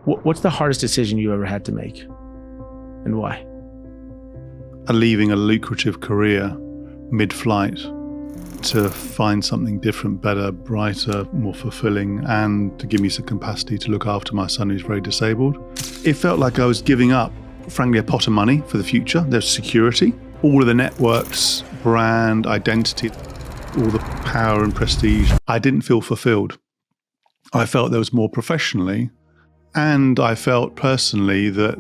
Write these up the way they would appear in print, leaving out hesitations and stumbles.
What's the hardest decision you ever had to make, and why? Leaving a lucrative career mid-flight to find something different, better, brighter, more fulfilling, and to give me some capacity to look after my son who's very disabled. It felt like I was giving up, frankly, a pot of money for the future. There's security, all of the networks, brand, identity, all the power and prestige. I didn't feel fulfilled. I felt there was more professionally, and I felt personally that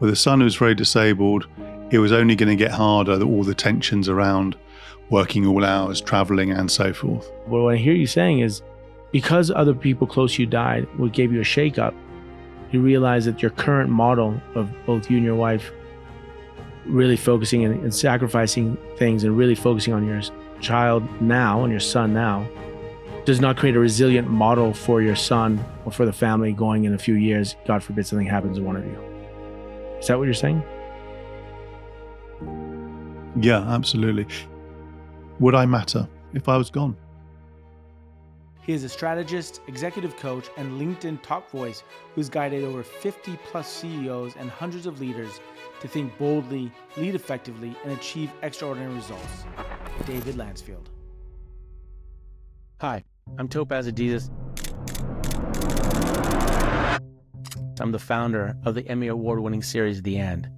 with a son who's very disabled, it was only going to get harder, all the tensions around working all hours, traveling, and so forth. What I hear you saying is, because other people close to you died, what gave you a shakeup, you realize that your current model of both you and your wife really focusing and sacrificing things and really focusing on your child now and your son now does not create a resilient model for your son or for the family going in a few years. God forbid something happens to one of you. Is that what you're saying? Yeah, absolutely. Would I matter if I was gone? He is a strategist, executive coach, and LinkedIn top voice who's guided over 50 plus CEOs and hundreds of leaders to think boldly, lead effectively, and achieve extraordinary results. David Lancefield. Hi, I'm Topaz. I'm the founder of the Emmy Award-winning series, The And.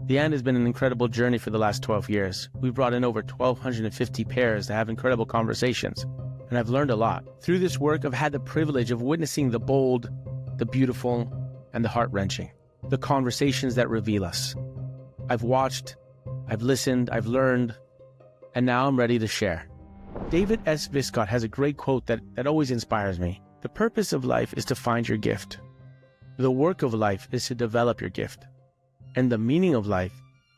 The And has been an incredible journey for the last 12 years. We've brought in over 1,250 pairs to have incredible conversations, and I've learned a lot. Through this work, I've had the privilege of witnessing the bold, the beautiful, and the heart-wrenching, the conversations that reveal us. I've watched, I've listened, I've learned, and now I'm ready to share. David S. Viscott has a great quote that always inspires me. The purpose of life is to find your gift. The work of life is to develop your gift. And the meaning of life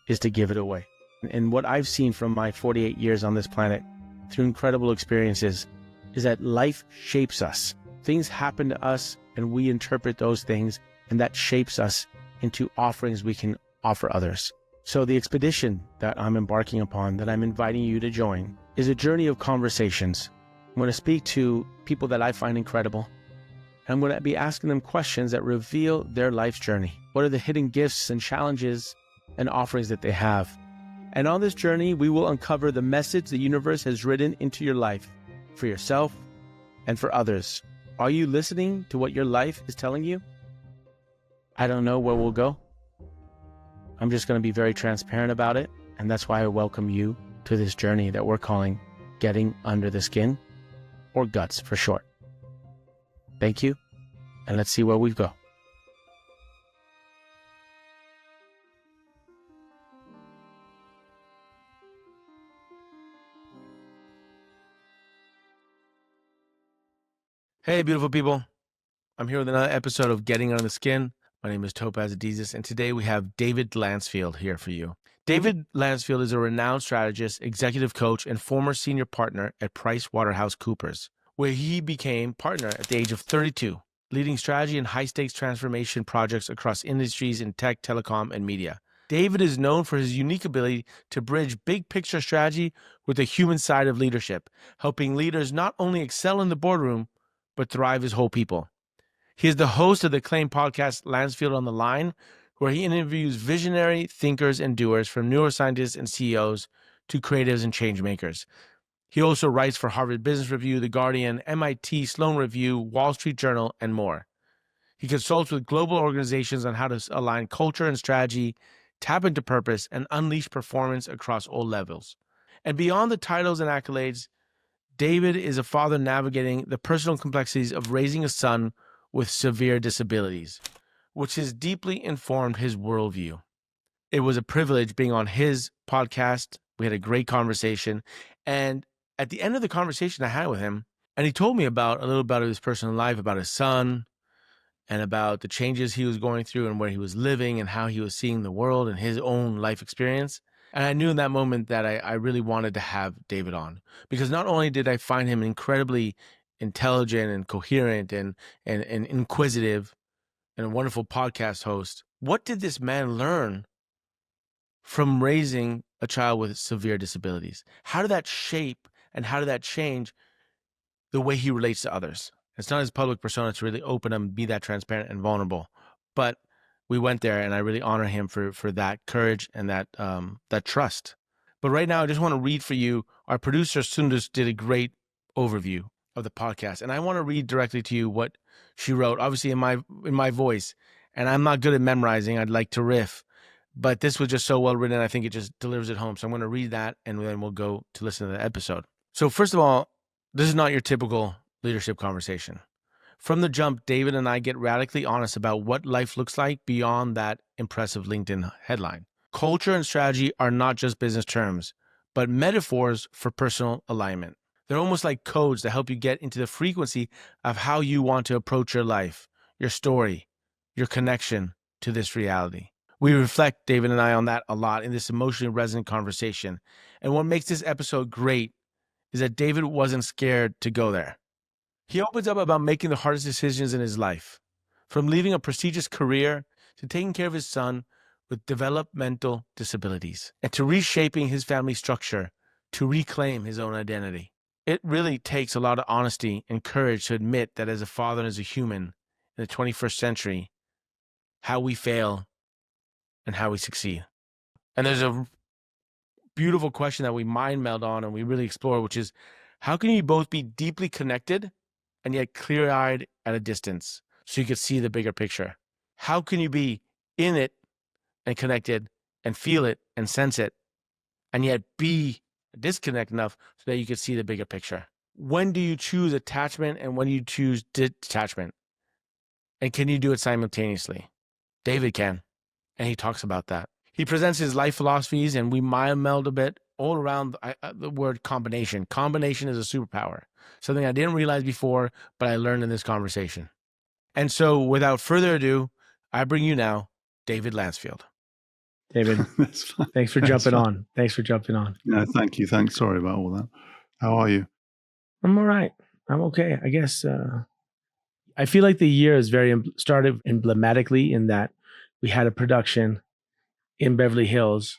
is to give it away. And what I've seen from my 48 years on this planet, through incredible experiences, is that life shapes us. Things happen to us, and we interpret those things, and that shapes us into offerings we can offer others. So the expedition that I'm embarking upon, that I'm inviting you to join, is a journey of conversations. I'm going to speak to people that I find incredible. I'm going to be asking them questions that reveal their life's journey. What are the hidden gifts and challenges and offerings that they have? And on this journey, we will uncover the message the universe has written into your life for yourself and for others. Are you listening to what your life is telling you? I don't know where we'll go. I'm just going to be very transparent about it. And that's why I welcome you to this journey that we're calling Getting Under the Skin, or GUTS for short. Thank you, and let's see where we go. Hey, beautiful people. I'm here with another episode of Getting Under the Skin. My name is Topaz, and today we have David Lancefield here for you. David Lancefield is a renowned strategist, executive coach, and former senior partner at PricewaterhouseCoopers, where he became partner at the age of 32. Leading strategy and high-stakes transformation projects across industries in tech, telecom, and media. David is known for his unique ability to bridge big-picture strategy with the human side of leadership, helping leaders not only excel in the boardroom, but thrive as whole people. He is the host of the acclaimed podcast Lancefield on the Line, where he interviews visionary thinkers and doers from neuroscientists and CEOs to creatives and change makers. He also writes for Harvard Business Review, The Guardian, MIT, Sloan Review, Wall Street Journal, and more. He consults with global organizations on how to align culture and strategy, tap into purpose, and unleash performance across all levels. And beyond the titles and accolades, David is a father navigating the personal complexities of raising a son with severe disabilities, which has deeply informed his worldview. It was a privilege being on his podcast. We had a great conversation, and at the end of the conversation I had with him, and he told me a little about his personal life, about his son, and about the changes he was going through and where he was living and how he was seeing the world and his own life experience. And I knew in that moment that I really wanted to have David on, because not only did I find him incredibly intelligent and coherent and inquisitive and a wonderful podcast host, what did this man learn from raising a child with severe disabilities? How did that shape and how did that change the way he relates to others? It's not his public persona to really open and be that transparent and vulnerable. But we went there, and I really honor him for that courage and that trust. But right now, I just want to read for you. Our producer, Sundus, did a great overview of the podcast, and I want to read directly to you what she wrote, obviously in my voice. And I'm not good at memorizing. I'd like to riff, but this was just so well written. I think it just delivers it home. So I'm going to read that, and then we'll go to listen to the episode. So first of all, this is not your typical leadership conversation. From the jump, David and I get radically honest about what life looks like beyond that impressive LinkedIn headline. Culture and strategy are not just business terms, but metaphors for personal alignment. They're almost like codes that help you get into the frequency of how you want to approach your life, your story, your connection to this reality. We reflect, David and I, on that a lot in this emotionally resonant conversation. And what makes this episode great is that David wasn't scared to go there. He opens up about making the hardest decisions in his life, from leaving a prestigious career to taking care of his son with developmental disabilities, and to reshaping his family structure to reclaim his own identity. It really takes a lot of honesty and courage to admit that as a father and as a human in the 21st century, how we fail and how we succeed. And there's a beautiful question that we mind meld on and we really explore, which is, how can you both be deeply connected and yet clear-eyed at a distance so you can see the bigger picture? How can you be in it and connected and feel it and sense it and yet be disconnected enough so that you can see the bigger picture? When do you choose attachment and when do you choose detachment? And can you do it simultaneously? David can, and he talks about that. He presents his life philosophies, and we mind meld a bit all around the word combination. Combination is a superpower, something I didn't realize before, but I learned in this conversation. And so without further ado, I bring you now David Lancefield. David, thanks for jumping on. Thanks for jumping on. Yeah, thank you. Thanks. Sorry about all that. How are you? I'm all right. I'm okay. I guess I feel like the year is started emblematically in that we had a production in Beverly Hills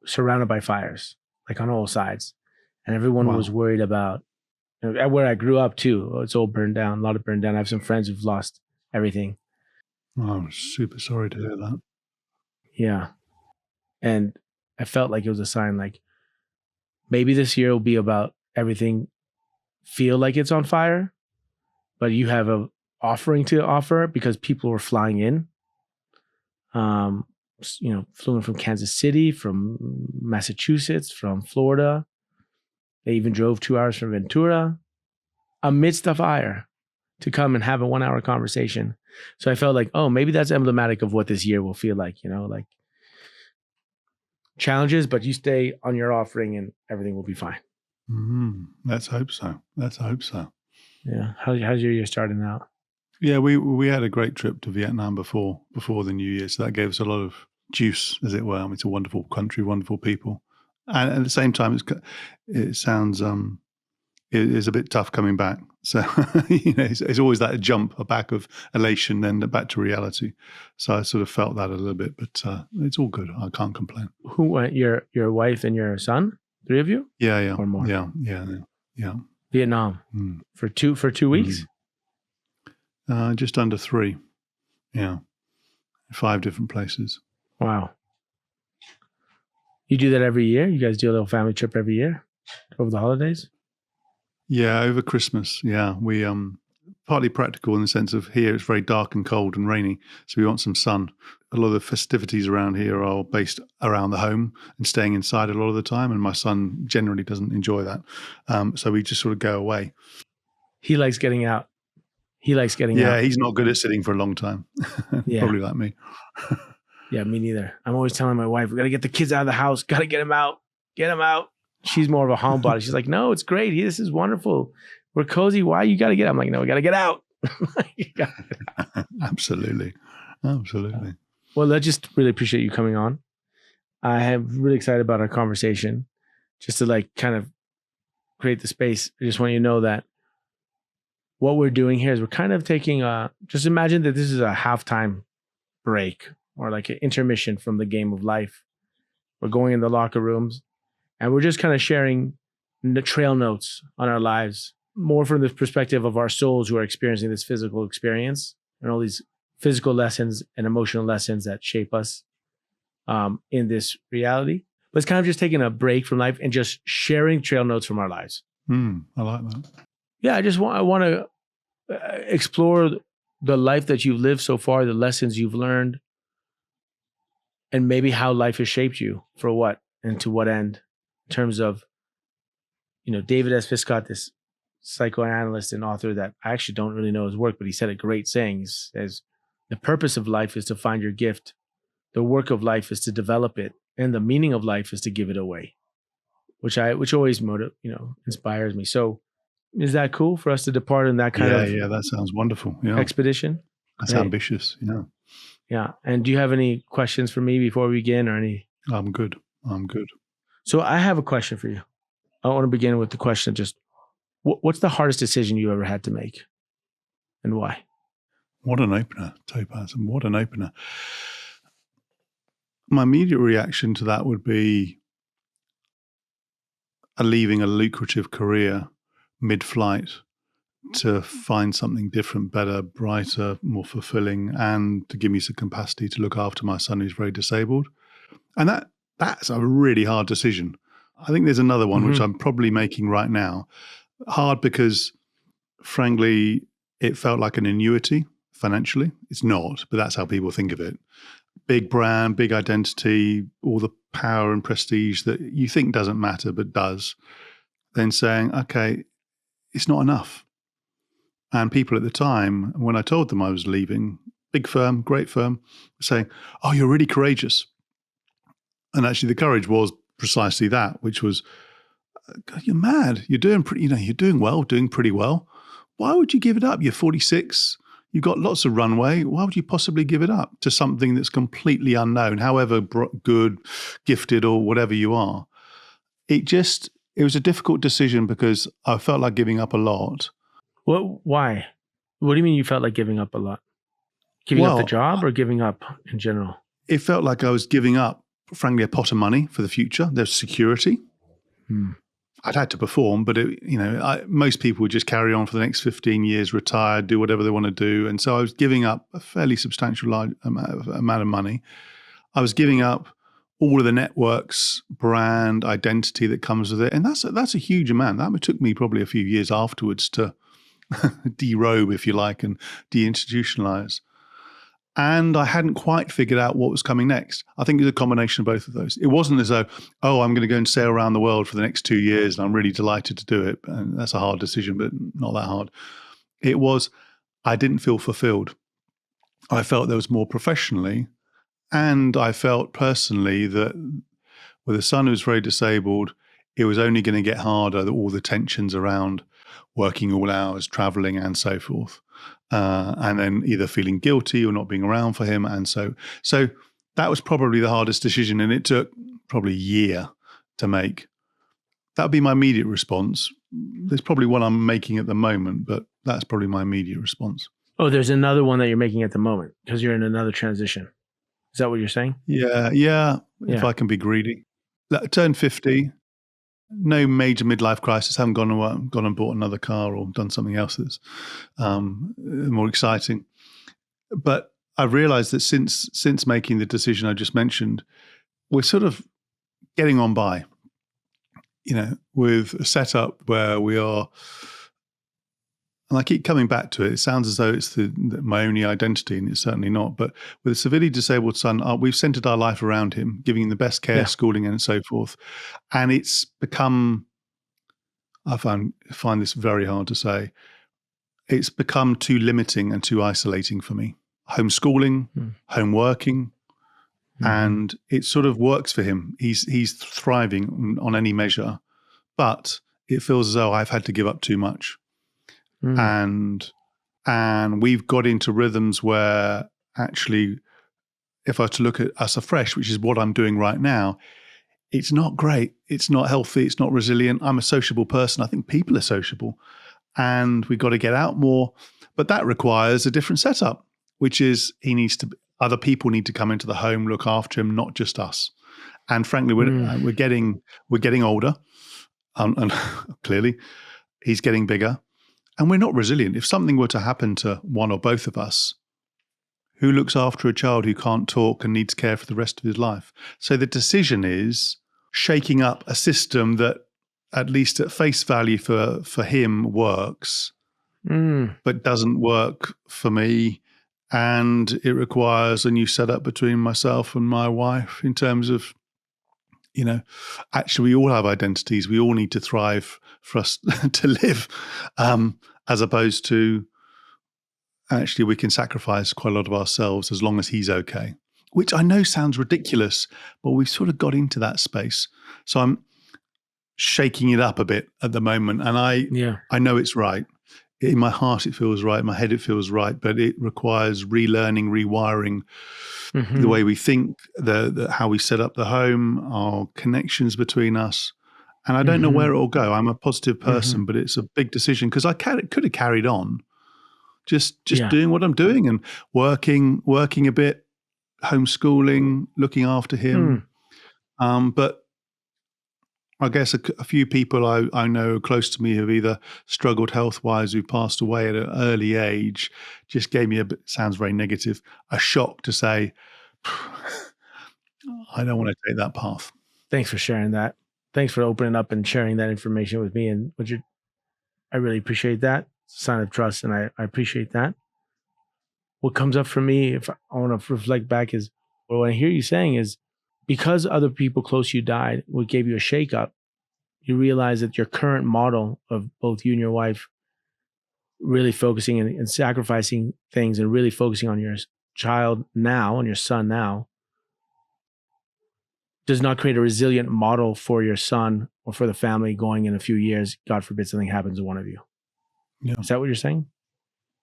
surrounded by fires, like on all sides. And everyone was worried about where I grew up too. Oh, it's all burned down, a lot of burned down. I have some friends who've lost everything. Oh, I'm super sorry to hear that. Yeah. And I felt like it was a sign, like maybe this year will be about everything feel like it's on fire, but you have a offering to offer because people were flying in. Flew in from Kansas City, from Massachusetts, from Florida. They even drove 2 hours from Ventura amidst the fire to come and have a 1 hour conversation. So I felt like, oh, maybe that's emblematic of what this year will feel like, like challenges, but you stay on your offering and everything will be fine. Mm-hmm. Let's hope so. Yeah. How's your year starting out? Yeah, we had a great trip to Vietnam before the New Year, so that gave us a lot of juice, as it were. I mean, it's a wonderful country, wonderful people, and at the same time, it sounds it is a bit tough coming back. So it's always that jump back of elation, then back to reality. So I sort of felt that a little bit, but it's all good. I can't complain. Who went? Your wife and your son? 3 of you? Yeah, or more? Yeah. Vietnam for 2 weeks. Just under 3. Yeah. 5 different places. Wow. You do that every year? You guys do a little family trip every year over the holidays? Yeah, over Christmas. Yeah. We partly practical in the sense of here it's very dark and cold and rainy, so we want some sun. A lot of the festivities around here are based around the home and staying inside a lot of the time, and my son generally doesn't enjoy that. So we just sort of go away. He likes getting out. out. Yeah, he's not good at sitting for a long time. Probably like me. Yeah, me neither. I'm always telling my wife, we got to get the kids out of the house. Got to get them out. Get them out. She's more of a homebody. She's like, no, it's great. This is wonderful. We're cozy. Why you got to get? I'm like, no, we got to get out. Absolutely. Well, I just really appreciate you coming on. I am really excited about our conversation. Just to kind of create the space. I just want you to know that what we're doing here is we're kind of taking just imagine that this is a halftime break or like an intermission from the game of life. We're going in the locker rooms and we're just kind of sharing the trail notes on our lives more from the perspective of our souls who are experiencing this physical experience and all these physical lessons and emotional lessons that shape us in this reality. But it's kind of just taking a break from life and just sharing trail notes from our lives. I like that. Yeah, I want to explore the life that you've lived so far, the lessons you've learned, and maybe how life has shaped you for what and to what end in terms of, David S. Piscott, this psychoanalyst and author that I actually don't really know his work, but he said a great saying. He says, the purpose of life is to find your gift. The work of life is to develop it. And the meaning of life is to give it away, which always inspires me. So is that cool for us to depart in that kind of that sounds wonderful. Yeah. expedition? That's ambitious. Yeah. Yeah. And do you have any questions for me before we begin or any? I'm good. So I have a question for you. I want to begin with the question, just what's the hardest decision you ever had to make and why? What an opener, Topaz, and what an opener. My immediate reaction to that would be leaving a lucrative career mid-flight to find something different, better, brighter, more fulfilling, and to give me some capacity to look after my son who's very disabled. And that's a really hard decision. I think there's another one, which I'm probably making right now. Hard because, frankly, it felt like an annuity financially. It's not, but that's how people think of it. Big brand, big identity, all the power and prestige that you think doesn't matter, but does. Then saying, okay, it's not enough. And people at the time, when I told them I was leaving, big firm, great firm, were saying, oh, you're really courageous. And actually the courage was precisely that, which was, you're mad. You're doing you're doing well, doing pretty well. Why would you give it up? You're 46. You've got lots of runway. Why would you possibly give it up to something that's completely unknown, however good, gifted, or whatever you are? It was a difficult decision because I felt like giving up a lot. Why? What do you mean you felt like giving up a lot? Giving up the job or giving up in general? It felt like I was giving up, frankly, a pot of money for the future. There's security. I'd had to perform, but most people would just carry on for the next 15 years, retire, do whatever they want to do. And so I was giving up a fairly substantial amount of money. I was giving up all of the networks, brand, identity that comes with it. And that's a huge amount. That took me probably a few years afterwards to derobe, if you like, and deinstitutionalize. And I hadn't quite figured out what was coming next. I think it was a combination of both of those. It wasn't as though, I'm going to go and sail around the world for the next 2 years and I'm really delighted to do it. And that's a hard decision, but not that hard. It was, I didn't feel fulfilled. I felt there was more professionally. And I felt personally that with a son who's very disabled, it was only going to get harder, all the tensions around working all hours, traveling and so forth. And then either feeling guilty or not being around for him. And so that was probably the hardest decision. And it took probably a year to make. That would be my immediate response. There's probably one I'm making at the moment, but that's probably my immediate response. Oh, there's another one that you're making at the moment because you're in another transition. Is that what you're saying? Yeah. If I can be greedy. I turned 50. No major midlife crisis. Haven't gone and bought another car or done something else that's more exciting. But I've realized that since making the decision I just mentioned, we're sort of getting on by, with a setup where we are. And I keep coming back to it. It sounds as though it's my only identity, and it's certainly not. But with a severely disabled son, we've centered our life around him, giving him the best care, schooling, and so forth. And it's become, I find this very hard to say, it's become too limiting and too isolating for me. Homeschooling, home working, and it sort of works for him. He's thriving on any measure, but it feels as though I've had to give up too much. And we've got into rhythms where actually, if I were to look at us afresh, which is what I'm doing right now, it's not great. It's not healthy. It's not resilient. I'm a sociable person. I think people are sociable and we've got to get out more. But that requires a different setup, which is other people need to come into the home, look after him, not just us. And frankly, we're getting older and clearly he's getting bigger. And we're not resilient. If something were to happen to one or both of us, who looks after a child who can't talk and needs care for the rest of his life? So the decision is shaking up a system that, at least at face value for him, works, but doesn't work for me. And it requires a new setup between myself and my wife in terms of, actually we all have identities. We all need to thrive for us to live, as opposed to actually we can sacrifice quite a lot of ourselves as long as he's okay, which I know sounds ridiculous, but we've sort of got into that space. So I'm shaking it up a bit at the moment. And I know it's right. In my heart, it feels right. In my head, it feels right. But it requires relearning, rewiring the way we think, how we set up the home, our connections between us. And I don't know where it will go. I'm a positive person, but it's a big decision because I could have carried on just doing what I'm doing and working a bit, homeschooling, looking after him. But I guess a few people I know close to me have either struggled health-wise, who've passed away at an early age, just gave me sounds very negative, a shock to say, I don't want to take that path. Thanks for sharing that. Thanks for opening up and sharing that information with me. And I really appreciate that. It's a sign of trust, and I appreciate that. What comes up for me, if I want to reflect back, is what I hear you saying is, because other people close to you died, what gave you a shakeup, you realize that your current model of both you and your wife really focusing and sacrificing things and really focusing on your child now, on your son now, does not create a resilient model for your son or for the family going in a few years. God forbid something happens to one of you. Yeah. Is that what you're saying?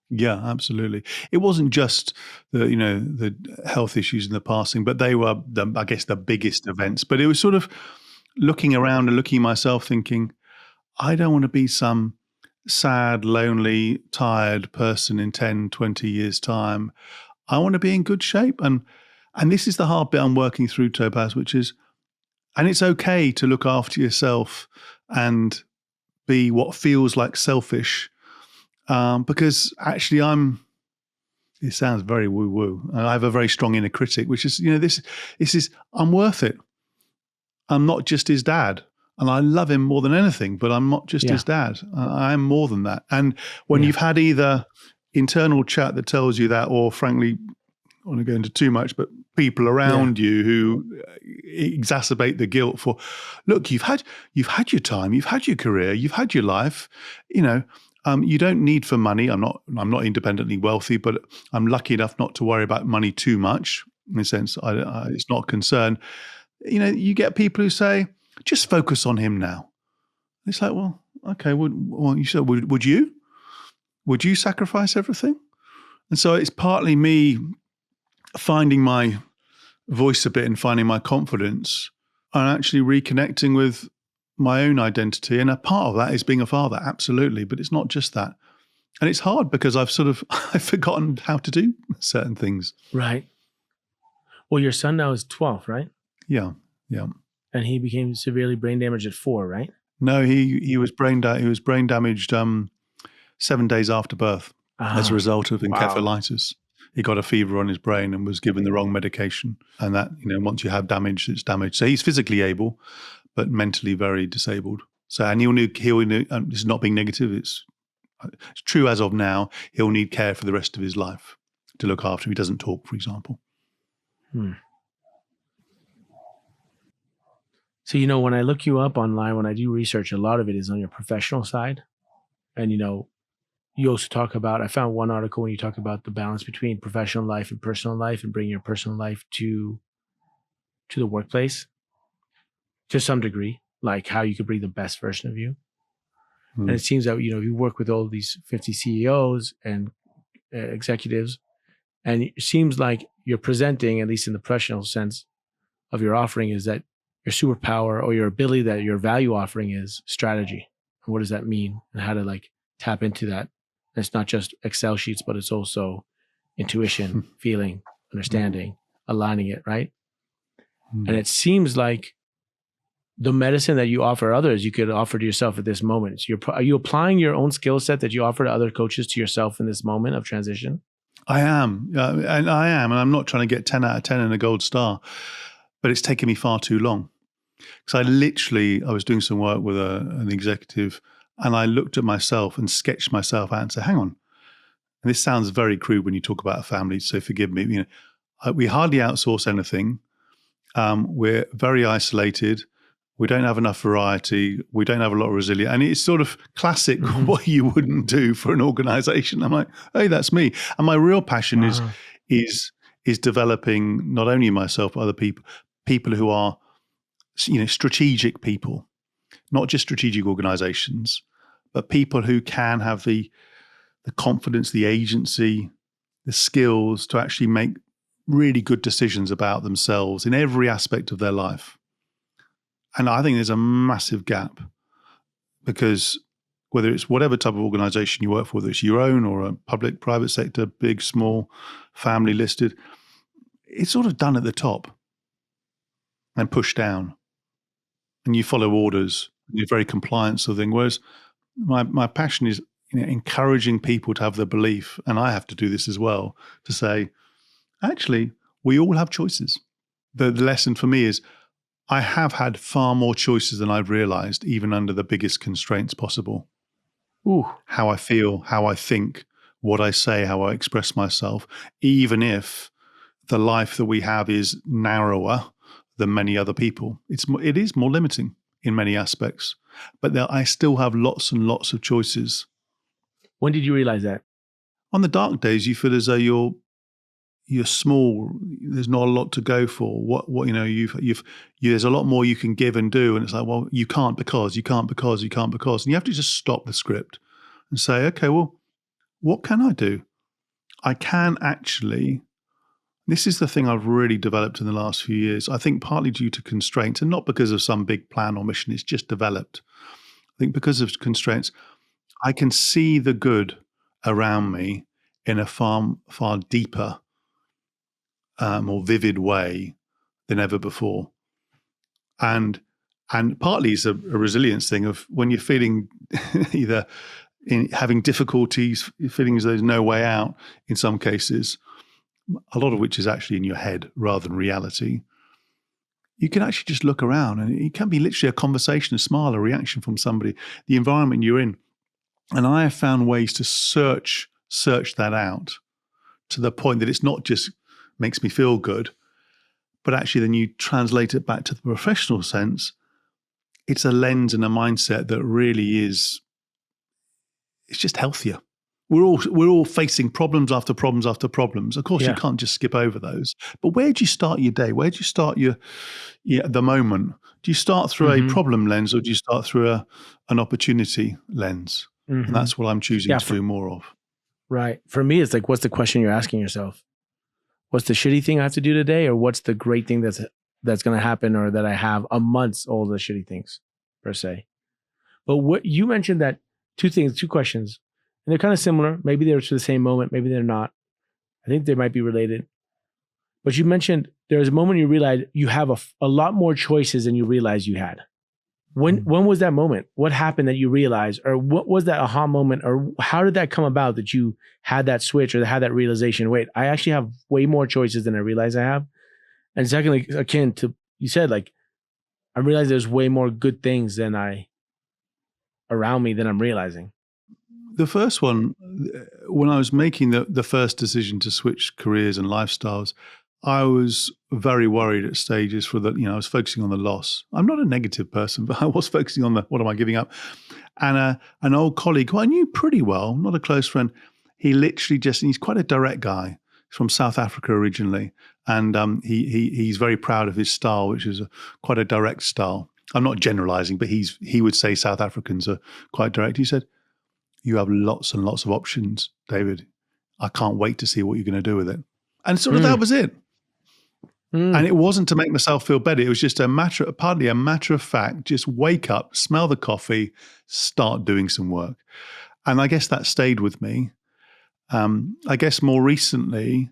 Yeah, absolutely. It wasn't just the health issues and the passing, but they were, I guess, the biggest events. But it was sort of looking around and looking at myself thinking, I don't want to be some sad, lonely, tired person in 10, 20 years' time. I want to be in good shape. And this is the hard bit I'm working through, Topaz, which is, and it's okay to look after yourself and be what feels like selfish. Because actually it sounds very woo-woo. I have a very strong inner critic, which is, this is, I'm worth it. I'm not just his dad. And I love him more than anything, but I'm not just his dad. I am more than that. And when you've had either internal chat that tells you that, or frankly, I don't want to go into too much, but people around you who exacerbate the guilt for, look, you've had your time, you've had your career, you've had your life, you don't need for money. I'm not independently wealthy, but I'm lucky enough not to worry about money too much. In a sense, it's not a concern. You get people who say, just focus on him now. It's like, well, okay. You said, would you? Would you sacrifice everything? And so it's partly me finding my voice a bit and finding my confidence and actually reconnecting with my own identity. And a part of that is being a father, absolutely. But it's not just that. And it's hard because I've forgotten how to do certain things. Right. Well, your son now is 12, right? Yeah. And he became severely brain damaged at 4, right? No, he was brain damaged 7 days after birth as a result of encephalitis. He got a fever on his brain and was given the wrong medication. And that, once you have damage, it's damage. So he's physically able, but mentally very disabled. So, and he'll need, this is not being negative, it's true as of now, he'll need care for the rest of his life to look after him. He doesn't talk, for example. So, when I look you up online, when I do research, a lot of it is on your professional side. And, you also talk about, I found one article when you talk about the balance between professional life and personal life and bringing your personal life to the workplace to some degree, like how you could bring the best version of you. And it seems that, you work with all these 50 CEOs and executives, and it seems like you're presenting, at least in the professional sense of your offering, is that your superpower or your ability, that your value offering is strategy. And what does that mean? And how to tap into that. And it's not just Excel sheets, but it's also intuition, feeling, understanding, aligning it, right? And it seems like the medicine that you offer others, you could offer to yourself at this moment. So are you applying your own skill set that you offer to other coaches to yourself in this moment of transition? I am, and I'm not trying to get 10 out of 10 and a gold star, but it's taken me far too long. Because I was doing some work with an executive, and I looked at myself and sketched myself out and said, hang on, and this sounds very crude when you talk about a family, so forgive me. We hardly outsource anything. We're very isolated. We don't have enough variety. We don't have a lot of resilience. And it's sort of classic what you wouldn't do for an organization. I'm like, hey, that's me. And my real passion is developing not only myself, but other people who are, strategic people, not just strategic organizations, but people who can have the confidence, the agency, the skills to actually make really good decisions about themselves in every aspect of their life. And I think there's a massive gap, because whether it's whatever type of organization you work for, whether it's your own or a public, private sector, big, small, family listed, it's sort of done at the top and pushed down. And you follow orders, you're very compliant sort of thing. Whereas my passion is encouraging people to have the belief, and I have to do this as well, to say, actually, we all have choices. The lesson for me is I have had far more choices than I've realized, even under the biggest constraints possible. Ooh. How I feel, how I think, what I say, how I express myself, even if the life that we have is narrower than many other people. It is more limiting in many aspects, but I still have lots and lots of choices. When did you realize that? On the dark days, you feel as though you're small. There's not a lot to go for. There's a lot more you can give and do, and it's like, well, you can't because, and you have to just stop the script and say, okay, well, what can I do? I can actually. This is the thing I've really developed in the last few years. I think partly due to constraints, and not because of some big plan or mission. It's just developed. I think because of constraints, I can see the good around me in a far, far deeper, more vivid way than ever before. And partly it's a resilience thing of when you're feeling either having difficulties, feeling as though there's no way out in some cases, a lot of which is actually in your head rather than reality. You can actually just look around, and it can be literally a conversation, a smile, a reaction from somebody, the environment you're in. And I have found ways to search that out to the point that it's not just makes me feel good, but actually then you translate it back to the professional sense. It's a lens and a mindset that really is, it's just healthier. We're all facing problems after problems after problems. Of course, you can't just skip over those. But where do you start your day? Where do you start the moment? Do you start through a problem lens, or do you start through an opportunity lens? And that's what I'm choosing to do more of. Right. For me, it's like, what's the question you're asking yourself? What's the shitty thing I have to do today, or what's the great thing that's going to happen, or that I have amongst all the shitty things, per se? But what you mentioned, that two questions. And they're kind of similar. Maybe they're to the same moment. Maybe they're not. I think they might be related. But you mentioned there's a moment you realize you have a lot more choices than you realized you had. When was that moment? What happened that you realized? Or what was that aha moment? Or how did that come about that you had that switch or had that realization? Wait, I actually have way more choices than I realize I have. And secondly, akin to, you said, like, I realize there's way more good things around me than I'm realizing. The first one, when I was making the first decision to switch careers and lifestyles, I was very worried at stages I was focusing on the loss. I'm not a negative person, but I was focusing on what am I giving up? And an old colleague who I knew pretty well, not a close friend, he literally he's quite a direct guy. He's from South Africa originally. And he's very proud of his style, which is quite a direct style. I'm not generalizing, but he would say South Africans are quite direct. He said, "You have lots and lots of options, David. I can't wait to see what you're going to do with it." And sort of that was it. And it wasn't to make myself feel better. It was just partly a matter of fact, just wake up, smell the coffee, start doing some work. And I guess that stayed with me. I guess more recently,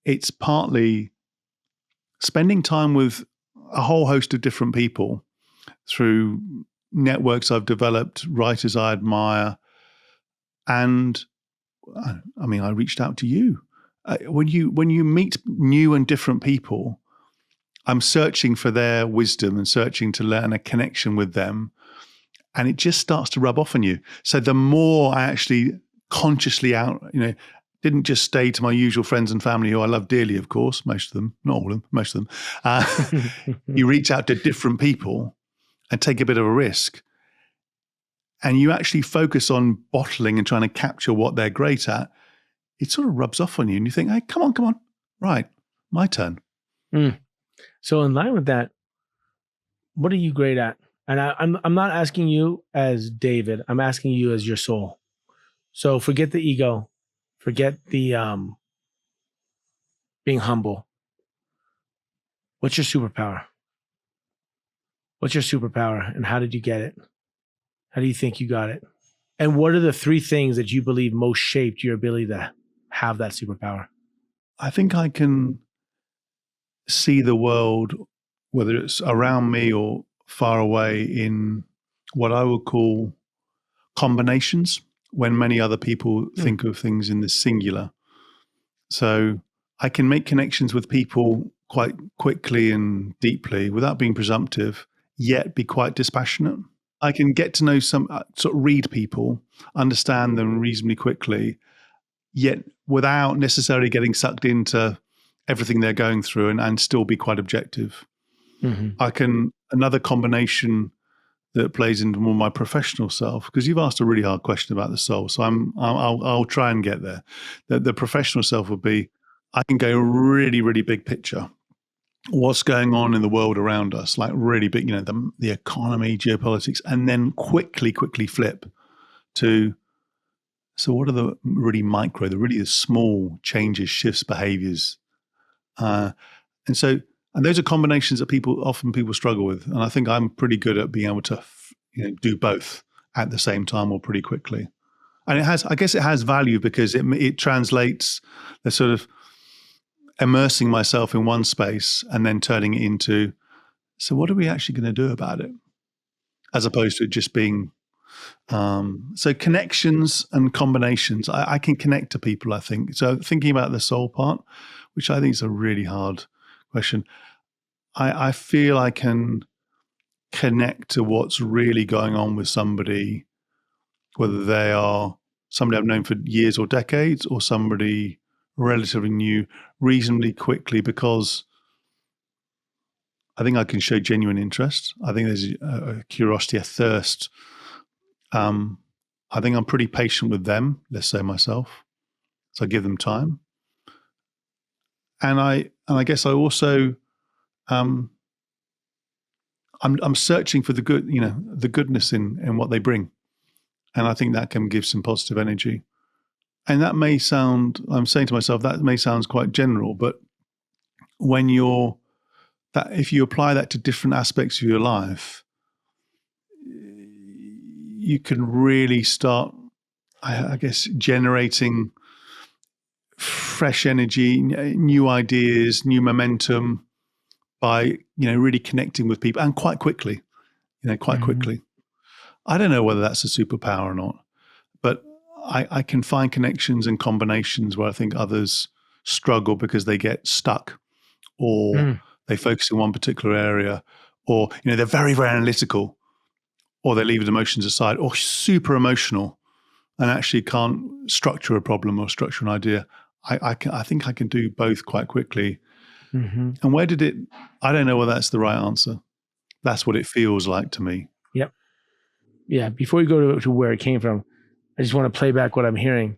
it's partly spending time with a whole host of different people through networks I've developed, writers I admire. And I mean, I reached out to you. When you meet new and different people, I'm searching for their wisdom and searching to learn a connection with them. And it just starts to rub off on you. So the more I actually consciously didn't just stay to my usual friends and family who I love dearly, of course, most of them, not all of them, most of them. You reach out to different people and take a bit of a risk. And you actually focus on bottling and trying to capture what they're great at. It sort of rubs off on you and you think, hey, come on. Right, my turn. So in line with that, what are you great at? And I'm not asking you as David. I'm asking you as your soul. So forget the ego, forget the being humble. What's your superpower? What's your superpower, and how did you get it? How do you think you got it? And what are the 3 things that you believe most shaped your ability to have that superpower? I think I can see the world, whether it's around me or far away, in what I would call combinations, when many other people think of things in the singular. So I can make connections with people quite quickly and deeply without being presumptive, yet be quite dispassionate. I can get to know sort of read people, understand them reasonably quickly, yet without necessarily getting sucked into everything they're going through, and still be quite objective. Another combination that plays into more my professional self, because you've asked a really hard question about the soul, so I'll try and get there. The professional self would be, I can go really, really big picture. What's going on in the world around us, like really big, the economy, geopolitics, and then quickly flip to, so what are the really micro, the small changes, shifts, behaviors? And those are combinations that people struggle with. And I think I'm pretty good at being able to do both at the same time or pretty quickly. And I guess it has value because it translates the sort of immersing myself in one space and then turning it into, so what are we actually going to do about it? As opposed to it just being, so connections and combinations. I can connect to people, I think. So thinking about the soul part, which I think is a really hard question, I feel I can connect to what's really going on with somebody, whether they are somebody I've known for years or decades or somebody relatively new, reasonably quickly, because I think I can show genuine interest. I think there's a curiosity, a thirst. I think I'm pretty patient with them, let's say myself. So I give them time. And I guess I also, I'm searching for the good, the goodness in what they bring. And I think that can give some positive energy. And that may sound, I'm saying to myself, that may sound quite general, but when if you apply that to different aspects of your life, you can really start, I guess, generating fresh energy, new ideas, new momentum by, really connecting with people, and quite quickly, quickly. I don't know whether that's a superpower or not, but I can find connections and combinations where I think others struggle because they get stuck, or they focus in one particular area, or they're very, very analytical, or they leave emotions aside, or super emotional and actually can't structure a problem or structure an idea. I think I can do both quite quickly. And where did it? I don't know whether that's the right answer. That's what it feels like to me. Yep. Yeah. Before you go to where it came from, I just want to play back what I'm hearing.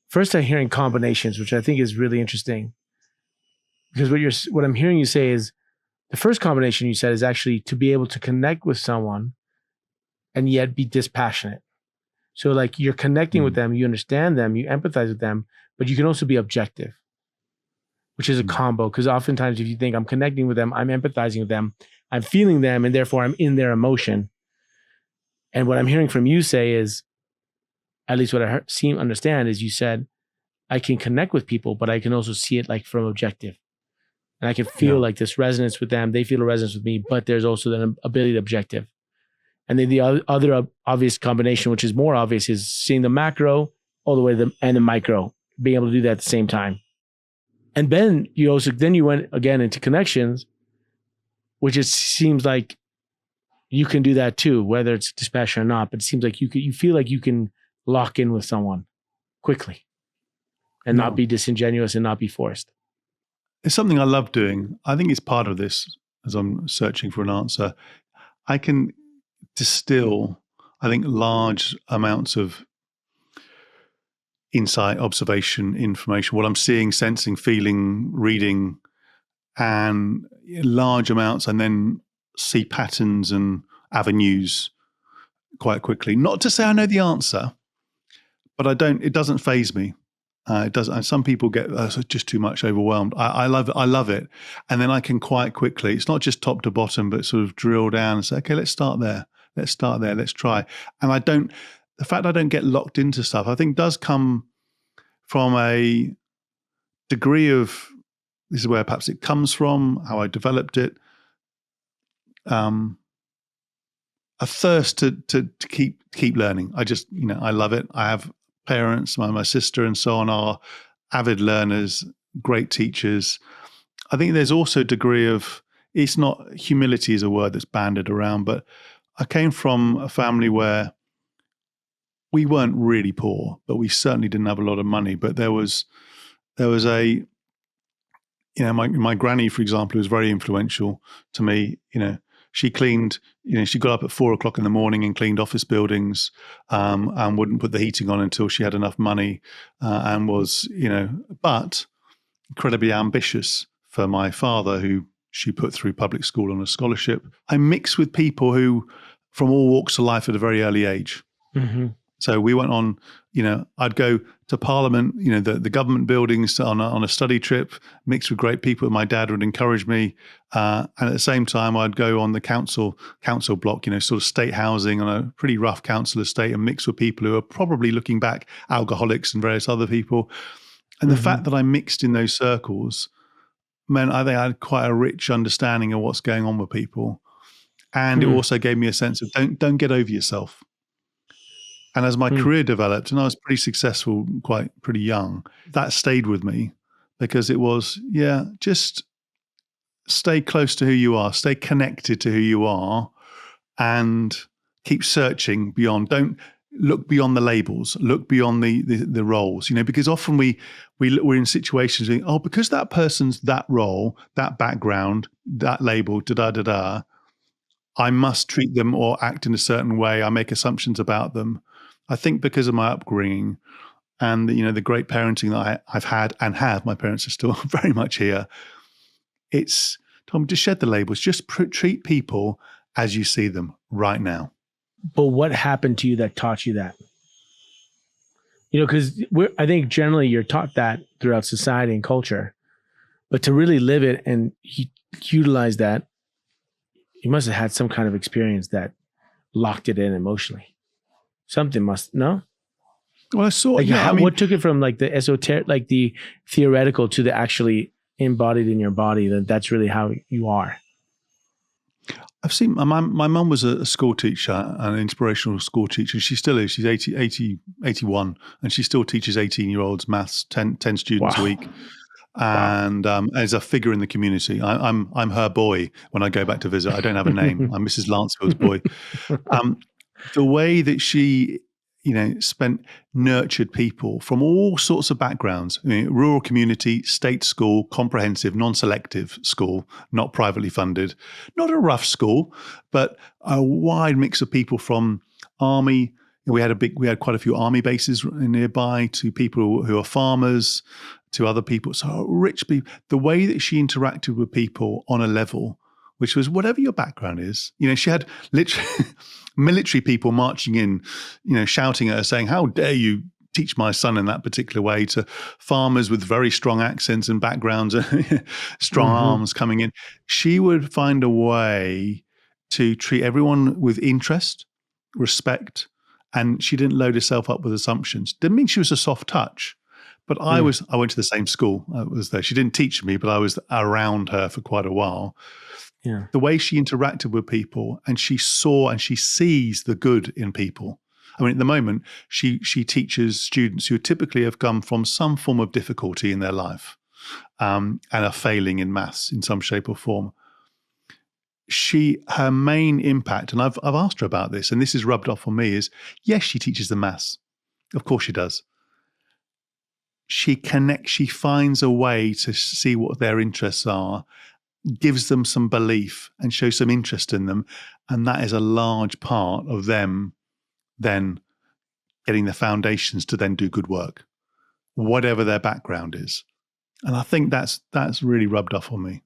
First, I'm hearing combinations, which I think is really interesting, because what I'm hearing you say is the first combination you said is actually to be able to connect with someone and yet be dispassionate. So like you're connecting with them, you understand them, you empathize with them, but you can also be objective, which is a combo. Because oftentimes if you think I'm connecting with them, I'm empathizing with them, I'm feeling them, and therefore I'm in their emotion. And what I'm hearing from you say is, at least what I understand is you said, I can connect with people, but I can also see it like from objective. And I can feel Yeah. like this resonance with them. They feel a resonance with me, but there's also the ability to objective. And then the other obvious combination, which is more obvious, is seeing the macro all the way to the micro, being able to do that at the same time. And then you went again into connections, which it seems like you can do that too, whether it's dispassion or not. But it seems like you feel like you can lock in with someone quickly and not be disingenuous and not be forced. It's something I love doing. I think it's part of this as I'm searching for an answer. I can distill, I think, large amounts of insight, observation, information, what I'm seeing, sensing, feeling, reading, and large amounts, and then see patterns and avenues quite quickly. Not to say I know the answer, but it doesn't faze me. It does. And some people get just too much overwhelmed. I love it. I love it. And then I can quite quickly, it's not just top to bottom, but sort of drill down and say, okay, let's start there. Let's try. And the fact I don't get locked into stuff, I think does come from a degree of, this is where perhaps it comes from, how I developed it, a thirst to keep learning. I love it. I have parents, my sister and so on are avid learners, great teachers. I think there's also a degree of, it's not, humility is a word that's bandied around, but I came from a family where we weren't really poor, but we certainly didn't have a lot of money. But there was a, my granny, for example, was very influential to me. She cleaned, she got up at 4:00 in the morning and cleaned office buildings, and wouldn't put the heating on until she had enough money, and was, but incredibly ambitious for my father, who she put through public school on a scholarship. I mixed with people who, from all walks of life at a very early age. Mm-hmm. So we went on, I'd go to Parliament, the government buildings on a study trip, mixed with great people. My dad would encourage me. And at the same time, I'd go on the council block, sort of state housing on a pretty rough council estate, and mix with people who are probably, looking back, alcoholics and various other people. And the fact that I mixed in those circles meant I think I had quite a rich understanding of what's going on with people. And it also gave me a sense of don't get over yourself. And as my career developed, and I was pretty successful, pretty young, that stayed with me, because it was, just stay close to who you are, stay connected to who you are, and keep searching beyond. Don't look beyond the labels, look beyond the roles, because often we're in situations where, because that person's that role, that background, that label, I must treat them or act in a certain way. I make assumptions about them. I think because of my upbringing and the great parenting that I've had and have, my parents are still very much here. It's, Tom, just shed the labels, just treat people as you see them right now. But what happened to you that taught you that? Because I think generally you're taught that throughout society and culture, but to really live it and utilize that, you must have had some kind of experience that locked it in emotionally. Something no? Well, I saw, what took it from like the esoteric, like the theoretical, to the actually embodied in your body, that's really how you are? I've seen, my mum was a school teacher, an inspirational school teacher. She still is. She's 81, and she still teaches 18-year-olds maths, 10 students a week. And as a figure in the community, I'm her boy when I go back to visit. I don't have a name. I'm Mrs. Lancefield's boy. The way that she, nurtured people from all sorts of backgrounds, rural community, state school, comprehensive, non-selective school, not privately funded, not a rough school, but a wide mix of people from army. We had quite a few army bases nearby, to people who are farmers, to other people. So rich people, the way that she interacted with people on a level, which was whatever your background is. She had literally military people marching in, shouting at her, saying, "How dare you teach my son in that particular way," to farmers with very strong accents and backgrounds, strong arms coming in. She would find a way to treat everyone with interest, respect, and she didn't load herself up with assumptions. Didn't mean she was a soft touch, But I went to the same school. I was there. She didn't teach me, but I was around her for quite a while. Yeah. The way she interacted with people, and she saw and she sees the good in people. I mean, at the moment, she teaches students who typically have come from some form of difficulty in their life and are failing in maths in some shape or form. Her main impact, and I've asked her about this, and this is rubbed off on me, is yes, she teaches the maths. Of course she does. She finds a way to see what their interests are, gives them some belief and shows some interest in them. And that is a large part of them then getting the foundations to then do good work, whatever their background is. And I think that's really rubbed off on me.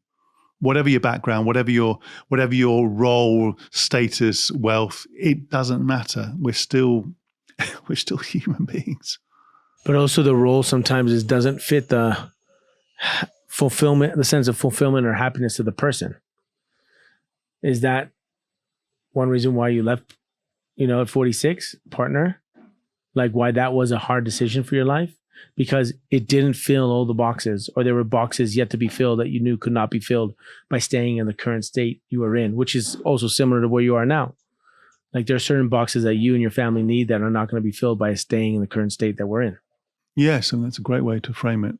Whatever your background, whatever your role, status, wealth, it doesn't matter. We're still human beings. But also the role sometimes doesn't fit the fulfillment, the sense of fulfillment or happiness of the person. Is that one reason why you left, at 46, partner? Like why that was a hard decision for your life? Because it didn't fill all the boxes, or there were boxes yet to be filled that you knew could not be filled by staying in the current state you were in, which is also similar to where you are now. Like there are certain boxes that you and your family need that are not going to be filled by staying in the current state that we're in. Yes, and that's a great way to frame it.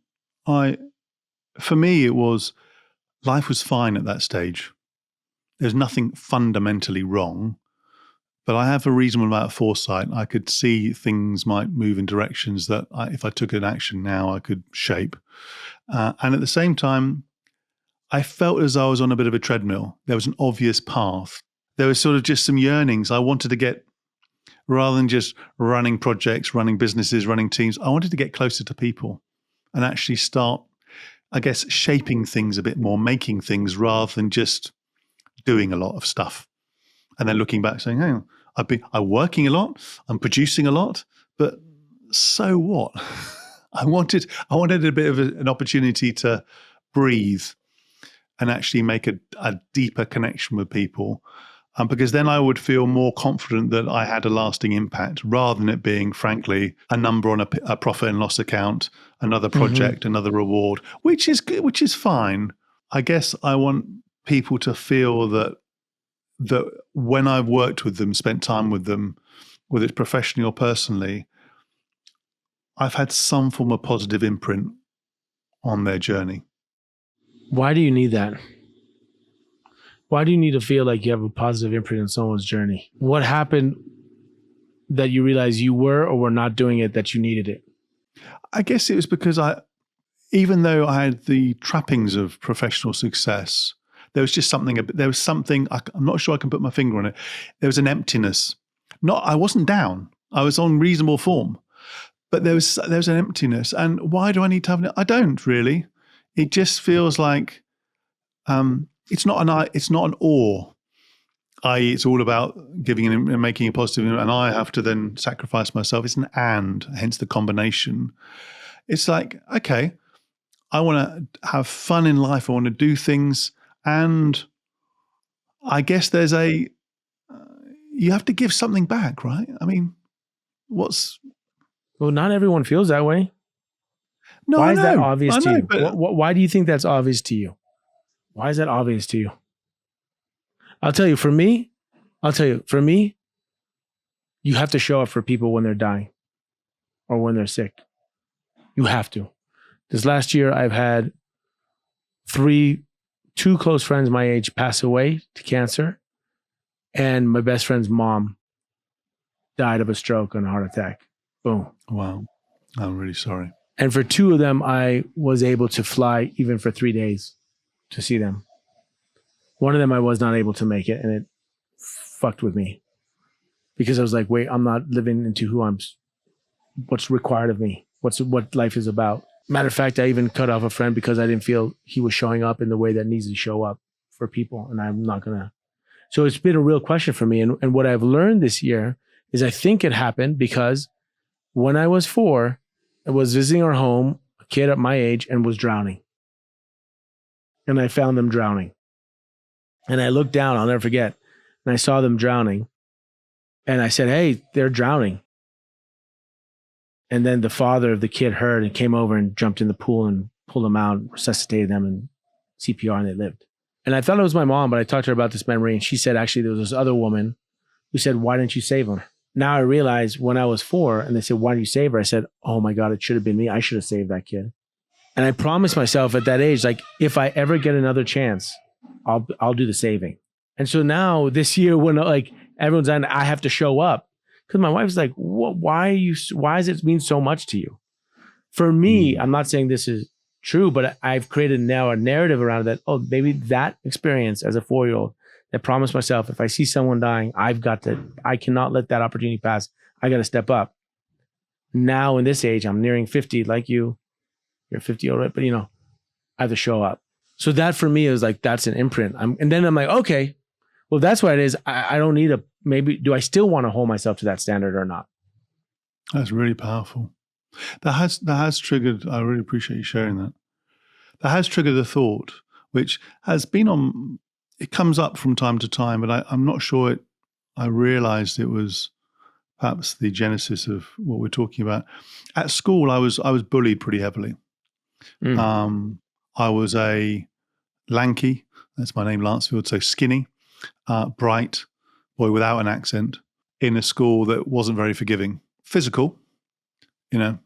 For me, it was, life was fine at that stage. There's nothing fundamentally wrong, but I have a reasonable amount of foresight. I could see things might move in directions that if I took an action now, I could shape. And at the same time, I felt as though I was on a bit of a treadmill. There was an obvious path. There was sort of just some yearnings. I wanted to get, rather than just running projects, running businesses, running teams, I wanted to get closer to people and actually start, I guess, shaping things a bit more, making things rather than just doing a lot of stuff. And then looking back saying, hey, I'm working a lot, I'm producing a lot, but so what? I wanted a bit of an opportunity to breathe and actually make a deeper connection with people. Because then I would feel more confident that I had a lasting impact rather than it being, frankly, a number on a profit and loss account, another project, another reward, which is good, which is fine. I guess I want people to feel that when I've worked with them, spent time with them, whether it's professionally or personally, I've had some form of positive imprint on their journey. Why do you need that? Why do you need to feel like you have a positive imprint on someone's journey? What happened that you realized you were or were not doing it, that you needed it? I guess it was because even though I had the trappings of professional success, there was just something, I'm not sure I can put my finger on it. There was an emptiness. I wasn't down. I was on reasonable form, but there was an emptiness. And why do I need to have it? I don't really. It just feels like, it's not an or, i.e. it's all about giving and making a positive, and I have to then sacrifice myself. It's an and, hence the combination. It's like, okay, I want to have fun in life. I want to do things. And I guess there's you have to give something back, right? I mean, well, not everyone feels that way. No, why I is know, that obvious to you? But Why do you think that's obvious to you? Why is that obvious to you? I'll tell you, for me, you have to show up for people when they're dying or when they're sick. You have to. This last year, I've had two close friends my age pass away to cancer, and my best friend's mom died of a stroke and a heart attack. Boom. Wow. I'm really sorry. And for two of them, I was able to fly even for 3 days to see them. One of them, I was not able to make it, and it fucked with me because I was like, wait, I'm not living into what's required of me, what life is about. Matter of fact, I even cut off a friend because I didn't feel he was showing up in the way that needs to show up for people. And I'm not going to. So it's been a real question for me. And what I've learned this year is I think it happened because when I was 4, I was visiting our home, a kid at my age, and was drowning. And I found them drowning. And I looked down, I'll never forget, and I saw them drowning. And I said, hey, they're drowning. And then the father of the kid heard and came over and jumped in the pool and pulled them out, resuscitated them and CPR, and they lived. And I thought it was my mom, but I talked to her about this memory, and she said actually there was this other woman who said, "Why didn't you save him?" Now I realize when I was 4 and they said, "Why did you save her?" I said, "Oh my God, it should have been me. I should have saved that kid." And I promised myself at that age, like, if I ever get another chance, I'll do the saving. And so now this year, when like everyone's on, I have to show up because my wife's like, "What? Why does it mean so much to you?" For me, I'm not saying this is true, but I've created now a narrative around that. Oh, maybe that experience as a 4-year-old that promised myself, if I see someone dying, I cannot let that opportunity pass. I got to step up. Now in this age, I'm nearing 50, like you're 50 already, but I have to show up. So that for me is like, that's an imprint. And then I'm like, okay, well, that's what it is. I don't need maybe, do I still want to hold myself to that standard or not? That's really powerful. That has triggered, I really appreciate you sharing that. That has triggered a thought, which has been it comes up from time to time, but I'm not sure I realized it was perhaps the genesis of what we're talking about. At school, I was bullied pretty heavily. I was a lanky, that's my name, Lancefield, so skinny, bright boy without an accent in a school that wasn't very forgiving. Physical, in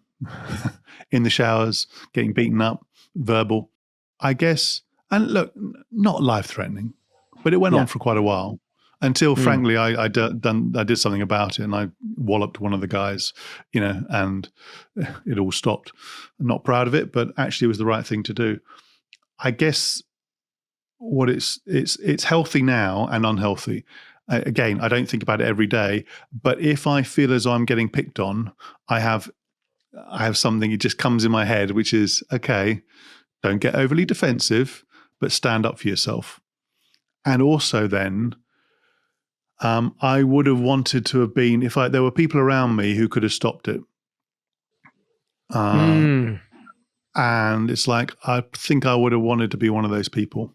the showers, getting beaten up, verbal, I guess. And look, not life-threatening, but it went on for quite a while until, frankly, I did something about it and I walloped one of the guys, and it all stopped. I'm not proud of it, but actually it was the right thing to do. I guess what it's healthy now and unhealthy. Again, I don't think about it every day, but if I feel as though I'm getting picked on, I have something, it just comes in my head, which is, okay, don't get overly defensive, but stand up for yourself. And also then, I would have wanted to have been, there were people around me who could have stopped it. And it's like, I think I would have wanted to be one of those people.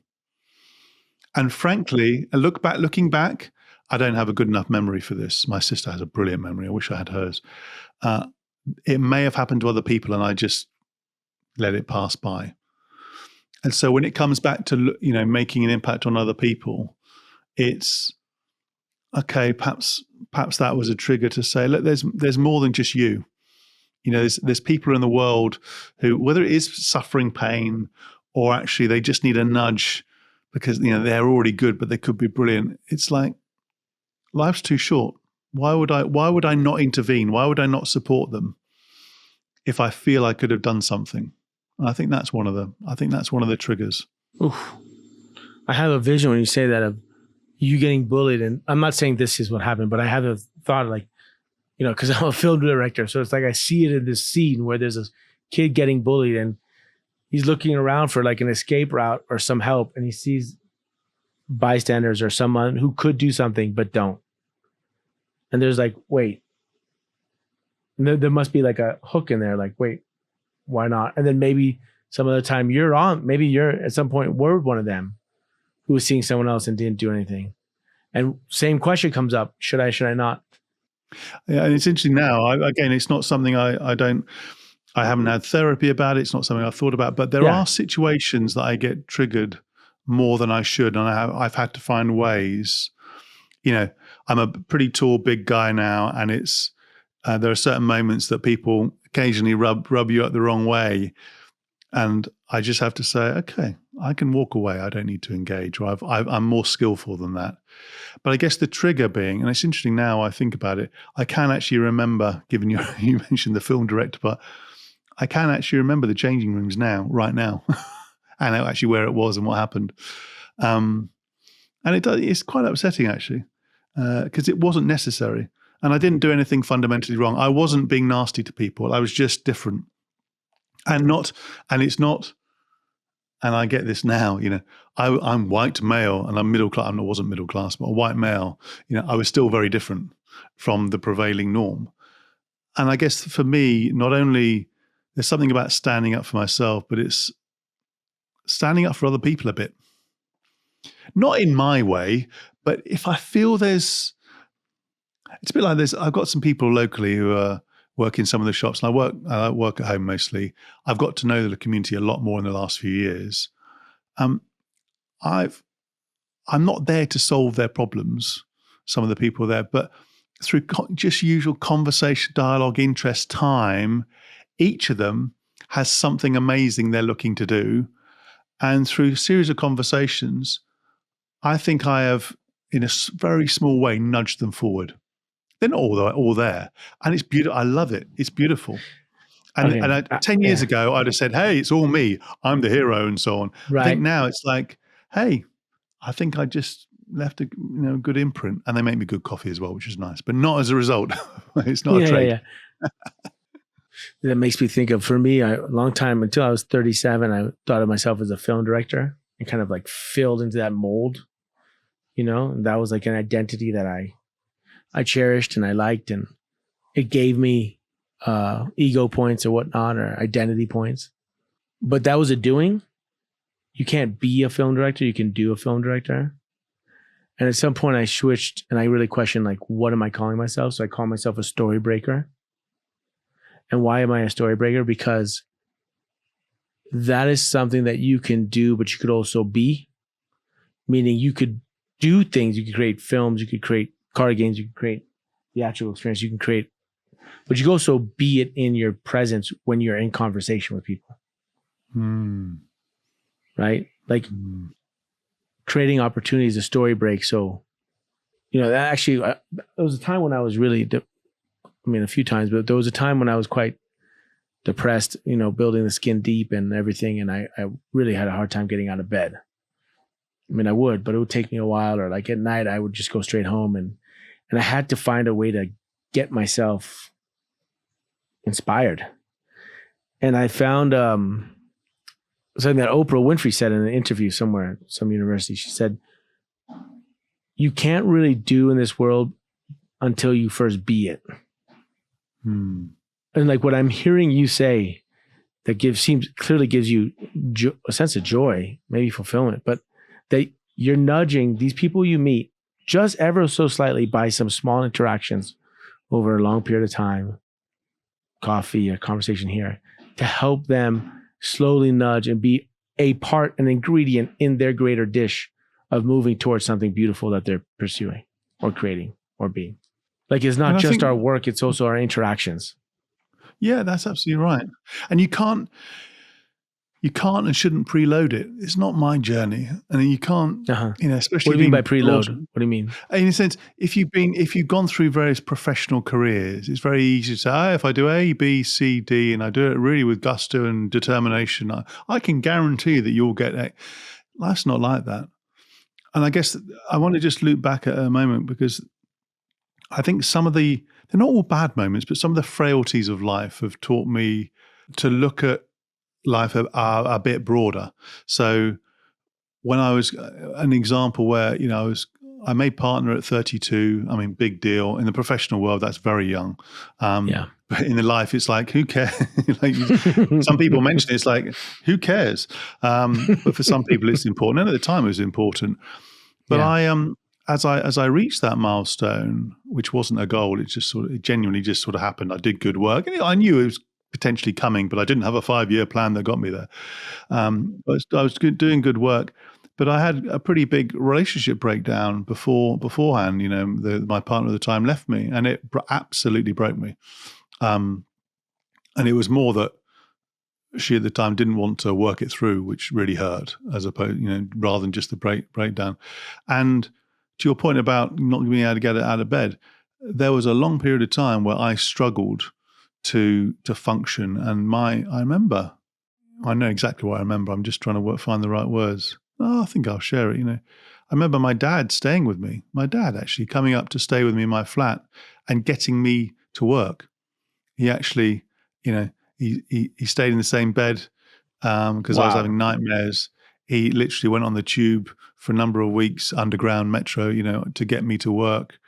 And frankly, looking back, I don't have a good enough memory for this. My sister has a brilliant memory. I wish I had hers. It may have happened to other people and I just let it pass by. And so when it comes back to, making an impact on other people, it's, okay, perhaps that was a trigger to say, look, there's more than just you. There's people in the world who, whether it is suffering pain or actually they just need a nudge because, they're already good, but they could be brilliant. It's like, life's too short. Why would I not intervene? Why would I not support them if I feel I could have done something? And I think that's one of the triggers. Oof. I have a vision when you say that of you getting bullied, and I'm not saying this is what happened, but I have a thought like, because I'm a film director, so it's like I see it in this scene where there's a kid getting bullied and he's looking around for like an escape route or some help, and he sees bystanders or someone who could do something but don't. And there's like, wait, there must be like a hook in there, like, wait, why not? And then maybe some other time maybe you're at some point were one of them who was seeing someone else and didn't do anything. And same question comes up, should I not? Yeah, and it's interesting now. Again, it's not something I haven't had therapy about it. It's not something I've thought about, but there are situations that I get triggered more than I should. And I've had to find ways, I'm a pretty tall, big guy now. And it's, there are certain moments that people occasionally rub you up the wrong way. And I just have to say, okay, I can walk away. I don't need to engage, or I'm more skillful than that. But I guess the trigger being, and it's interesting now I think about it, I can actually remember, given you mentioned the film director, but I can actually remember the changing rooms right now, and actually where it was and what happened. And it's quite upsetting actually, because it wasn't necessary. And I didn't do anything fundamentally wrong. I wasn't being nasty to people. I was just different. And it's not, and I get this now, I'm white male and I'm middle class. I wasn't middle class, but a white male, I was still very different from the prevailing norm. And I guess for me, not only there's something about standing up for myself, but it's standing up for other people a bit. Not in my way, but if I feel it's a bit like this, I've got some people locally who are work in some of the shops, and I work at home mostly. I've got to know the community a lot more in the last few years. I'm not there to solve their problems, some of the people there, but through just usual conversation, dialogue, interest, time, each of them has something amazing they're looking to do. And through a series of conversations, I think I have, in a very small way, nudged them forward. They're not all there. And it's beautiful. I love it. It's beautiful. And 10 years ago, I'd have said, hey, it's all me. I'm the hero and so on. Right. I think now it's like, hey, I think I just left a good imprint, and they make me good coffee as well, which is nice, but not as a result. It's not a trade. Yeah. That makes me think of, for me, a long time, until I was 37, I thought of myself as a film director and kind of like filled into that mold, and that was like an identity that I cherished and I liked, and it gave me ego points or whatnot, or identity points. But that was a doing. You can't be a film director. You can do a film director. And at some point I switched and I really questioned, like, what am I calling myself? So I call myself a story breaker. And why am I a story breaker? Because that is something that you can do, but you could also be. Meaning you could do things. You could create films. You could create card games. You could create theatrical experience. You can create, but you can also be it in your presence when you're in conversation with people. Right? Like creating opportunities, a story break. So, that actually, there was a time when I was really, a few times, but there was a time when I was quite depressed, building the skin deep and everything. And I really had a hard time getting out of bed. I would, but it would take me a while, or like at night, I would just go straight home, and I had to find a way to get myself inspired. And I found something that Oprah Winfrey said in an interview somewhere at some university. She said, you can't really do in this world until you first be it. And like what I'm hearing you say, that clearly gives you a sense of joy, maybe fulfillment, but that you're nudging these people you meet just ever so slightly by some small interactions over a long period of time, coffee, a conversation here, to help them slowly nudge and be an ingredient in their greater dish of moving towards something beautiful that they're pursuing or creating or being. Like, it's not just our work, it's also our interactions. Yeah, that's absolutely right. And you can't and shouldn't preload it. It's not my journey. And you can't, especially. What do you mean by preload? What do you mean? In a sense, if you've gone through various professional careers, it's very easy to say, if I do A, B, C, D, and I do it really with gusto and determination, I can guarantee that you'll get A. Life's not like that. And I guess I want to just loop back at a moment, because I think they're not all bad moments, but some of the frailties of life have taught me to look at life a bit broader. So when I was an example where, I made partner at 32. Big deal. In the professional world, that's very young. But in the life, it's like, who cares? Some people mention it's like, who cares? But for some people, it's important. And at the time, it was important. But as I reached that milestone, which wasn't a goal, it genuinely just sort of happened. I did good work, and I knew it was potentially coming, but I didn't have a 5-year plan that got me there. I was doing good work, but I had a pretty big relationship breakdown beforehand. My partner at the time left me, and it absolutely broke me. And it was more that she at the time didn't want to work it through, which really hurt, as opposed, rather than just the breakdown. And to your point about not being able to get out of bed, there was a long period of time where I struggled to function. And I know exactly what I remember. I'm just trying to find the right words. I think I'll share it. I remember my dad staying with me. My dad actually coming up to stay with me in my flat and getting me to work. He actually, he stayed in the same bed because I was having nightmares. He literally went on the tube for a number of weeks, underground metro, to get me to work.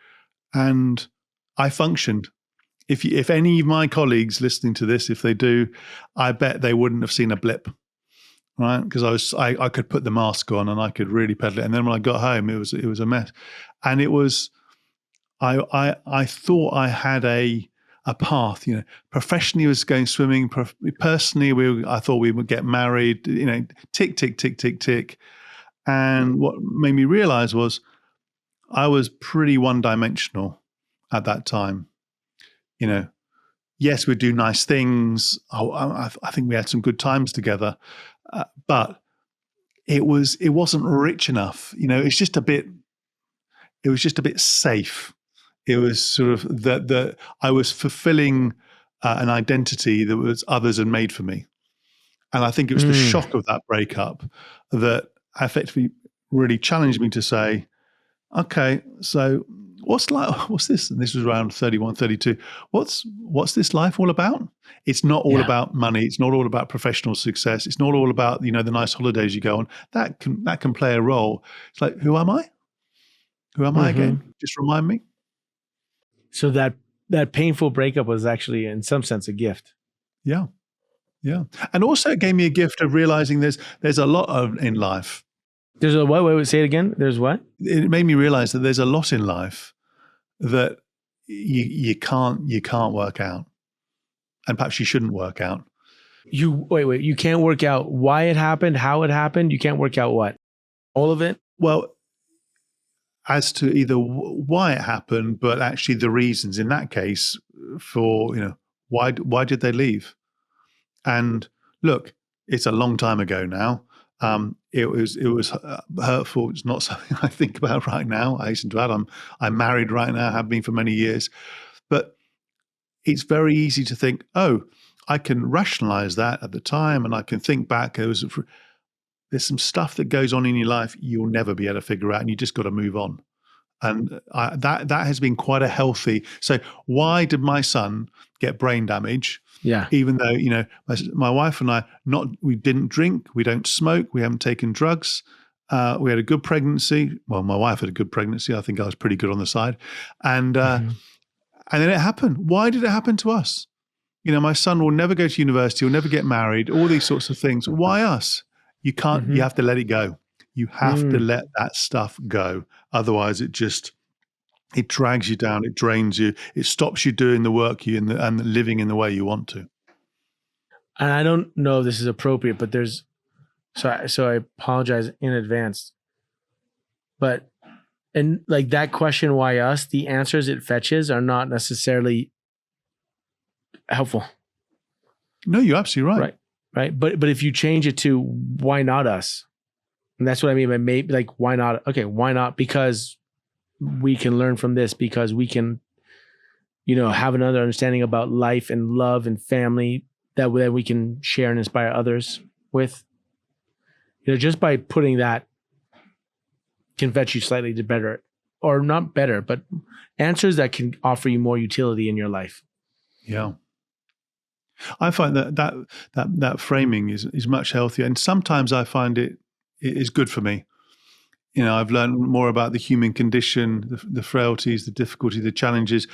And I functioned. If any of my colleagues listening to this, if they do, I bet they wouldn't have seen a blip, right? Because I could put the mask on and I could really pedal it. And then when I got home, it was a mess. And it was, I thought I had a a path. Professionally, I was going swimming. Personally, I thought we would get married. Tick, tick, tick, tick, tick. And what made me realize was I was pretty one-dimensional at that time. Yes, we'd do nice things. I think we had some good times together, but it wasn't rich enough. It was just a bit safe. It was sort of that I was fulfilling an identity that was others had made for me. And I think it was the shock of that breakup that effectively really challenged me to say, okay, so what's this? And this was around 31, 32. What's this life all about? It's not all about money. It's not all about professional success. It's not all about, the nice holidays you go on. That can play a role. It's like, who am I? Who am I again? Just remind me. So that painful breakup was actually, in some sense, a gift. Yeah. Yeah. And also it gave me a gift of realizing there's a lot in life. There's a what? Wait, say it again. There's what? It made me realize that there's a lot in life that you can't work out. And perhaps you shouldn't work out. Wait. You can't work out why it happened, how it happened. You can't work out what? All of it? Well, as to either why it happened, but actually the reasons in that case for, why did they leave? And look, it's a long time ago now. It was hurtful. It's not something I think about right now. I hasten to add, I'm married right now, have been for many years. But it's very easy to think, oh, I can rationalize that at the time, and I can think back. There's some stuff that goes on in your life you'll never be able to figure out, and you just got to move on. And that has been quite a healthy. So why did my son get brain damage? Yeah. Even though, my wife and I, we didn't drink, we don't smoke, we haven't taken drugs. We had a good pregnancy. Well, my wife had a good pregnancy. I think I was pretty good on the side. And then it happened. Why did it happen to us? My son will never go to university, he'll never get married, all these sorts of things. Why us? You can't, you have to let it go. You have to let that stuff go. Otherwise, it drags you down, it drains you, it stops you doing the work and living in the way you want to. And I don't know if this is appropriate, but so I apologize in advance. But, and like that question, why us, the answers it fetches are not necessarily helpful. No, you're absolutely right. Right. But if you change it to why not us? And that's what I mean by maybe, like, why not? Okay, why not? Because we can learn from this, because we can, have another understanding about life and love and family that we can share and inspire others with. Just by putting that can fetch you slightly to better, or not better, but answers that can offer you more utility in your life. Yeah. I find that framing is much healthier. And sometimes I find it is good for me. I've learned more about the human condition, the frailties, the difficulty, the challenges.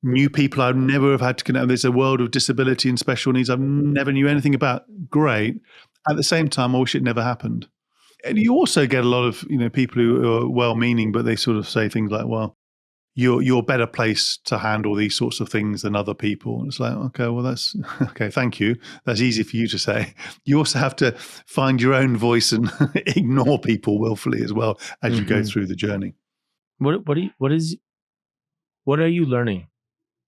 New people I've never have had to connect. There's a world of disability and special needs I've never knew anything about. Great. At the same time, I wish it never happened. And you also get a lot of people who are well-meaning, but they sort of say things like, "Well, you're better placed to handle these sorts of things than other people." And it's like, okay, well, that's okay. Thank you. That's easy for you to say. You also have to find your own voice and ignore people willfully as well as you go through the journey. What are you learning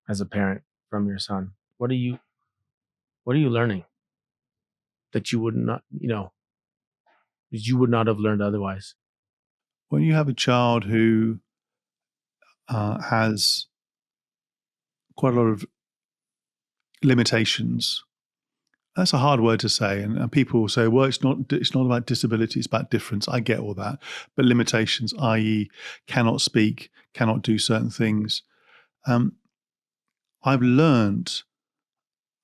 as a parent from your son? What are you learning that you would not, that you would not have learned otherwise? When you have a child who has quite a lot of limitations, that's a hard word to say. And people will say, well, it's not about disability, it's about difference. I get all that. But limitations, i.e. cannot speak, cannot do certain things. I've learned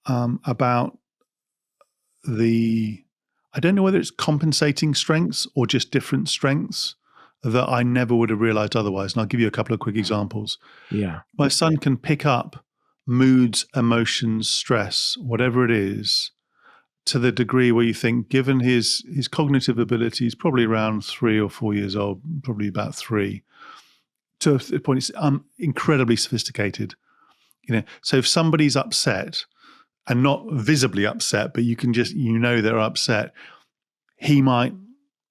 about I don't know whether it's compensating strengths or just different strengths that I never would have realized otherwise. And I'll give you a couple of quick examples. Yeah. My son can pick up moods, emotions, stress, whatever it is, to the degree where you think, given his cognitive abilities, probably around 3 or 4 years old, probably about 3, to the point it's incredibly sophisticated. So if somebody's upset and not visibly upset, but you can just, they're upset, he might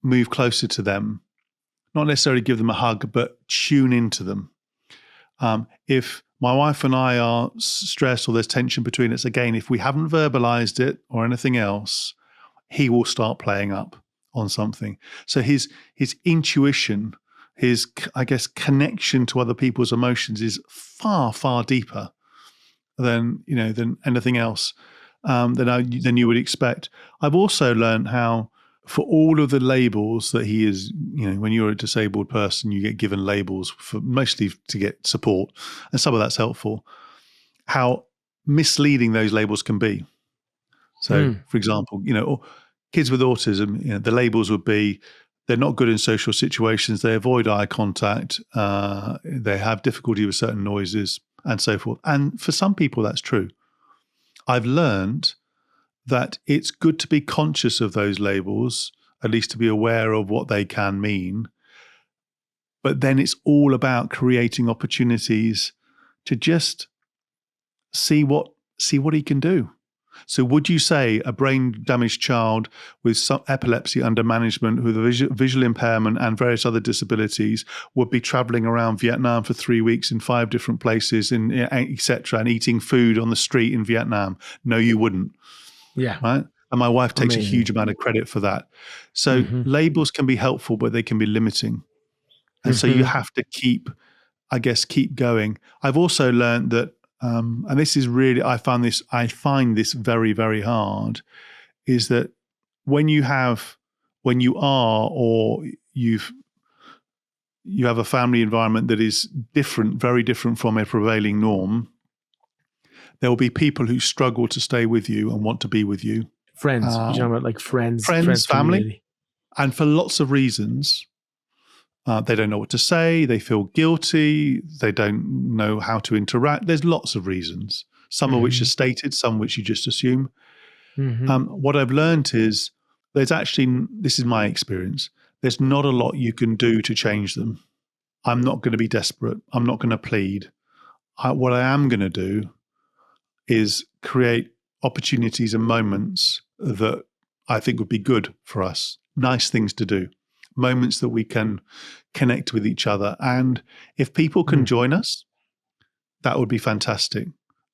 move closer to them, not necessarily give them a hug, but tune into them. If my wife and I are stressed or there's tension between us, again, if we haven't verbalized it or anything else, he will start playing up on something. So his intuition, his, I guess, connection to other people's emotions is far, far deeper than anything else than you would expect. I've also learned how, for all of the labels that he is, when you're a disabled person, you get given labels for mostly to get support, and some of that's helpful, how misleading those labels can be. So, for example, kids with autism, the labels would be, they're not good in social situations, they avoid eye contact, they have difficulty with certain noises, and so forth. And for some people, that's true. I've learned that it's good to be conscious of those labels, at least to be aware of what they can mean. But then it's all about creating opportunities to just see what he can do. So would you say a brain damaged child with some epilepsy under management, with a visual impairment and various other disabilities, would be traveling around Vietnam for 3 weeks in 5 different places, et cetera, and eating food on the street in Vietnam? No, you wouldn't. Yeah. Right. And my wife takes Amazing. a huge amount of credit for that. So labels can be helpful, but they can be limiting. And so you have to keep going. I've also learned that, and this is really, I find this very, very hard, is that when you are, or you have a family environment that is different, very different from a prevailing norm, there will be people who struggle to stay with you and want to be with you. Friends. You're talking about like friends, family, community. And for lots of reasons. They don't know what to say. They feel guilty. They don't know how to interact. There's lots of reasons, some of which are stated, some which you just assume. What I've learned is this is my experience, there's not a lot you can do to change them. I'm not going to be desperate. I'm not going to plead. What I am going to do is create opportunities and moments that I think would be good for us, nice things to do, moments that we can connect with each other. And if people can join us, that would be fantastic.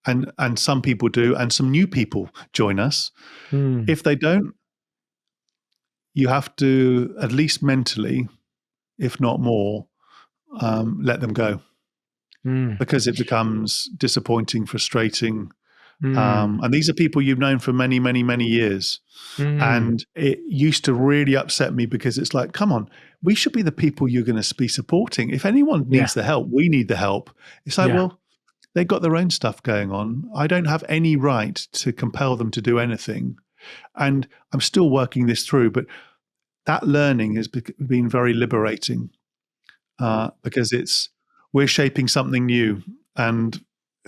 And some people do, and some new people join us. If they don't, you have to, at least mentally, if not more, let them go. Because it becomes disappointing, frustrating. And these are people you've known for many, many, many years. And it used to really upset me, because it's like, come on, we should be the people you're going to be supporting. If anyone needs the help, we need the help. It's like, well, they've got their own stuff going on. I don't have any right to compel them to do anything. And I'm still working this through, but that learning has been very liberating, because we're shaping something new, and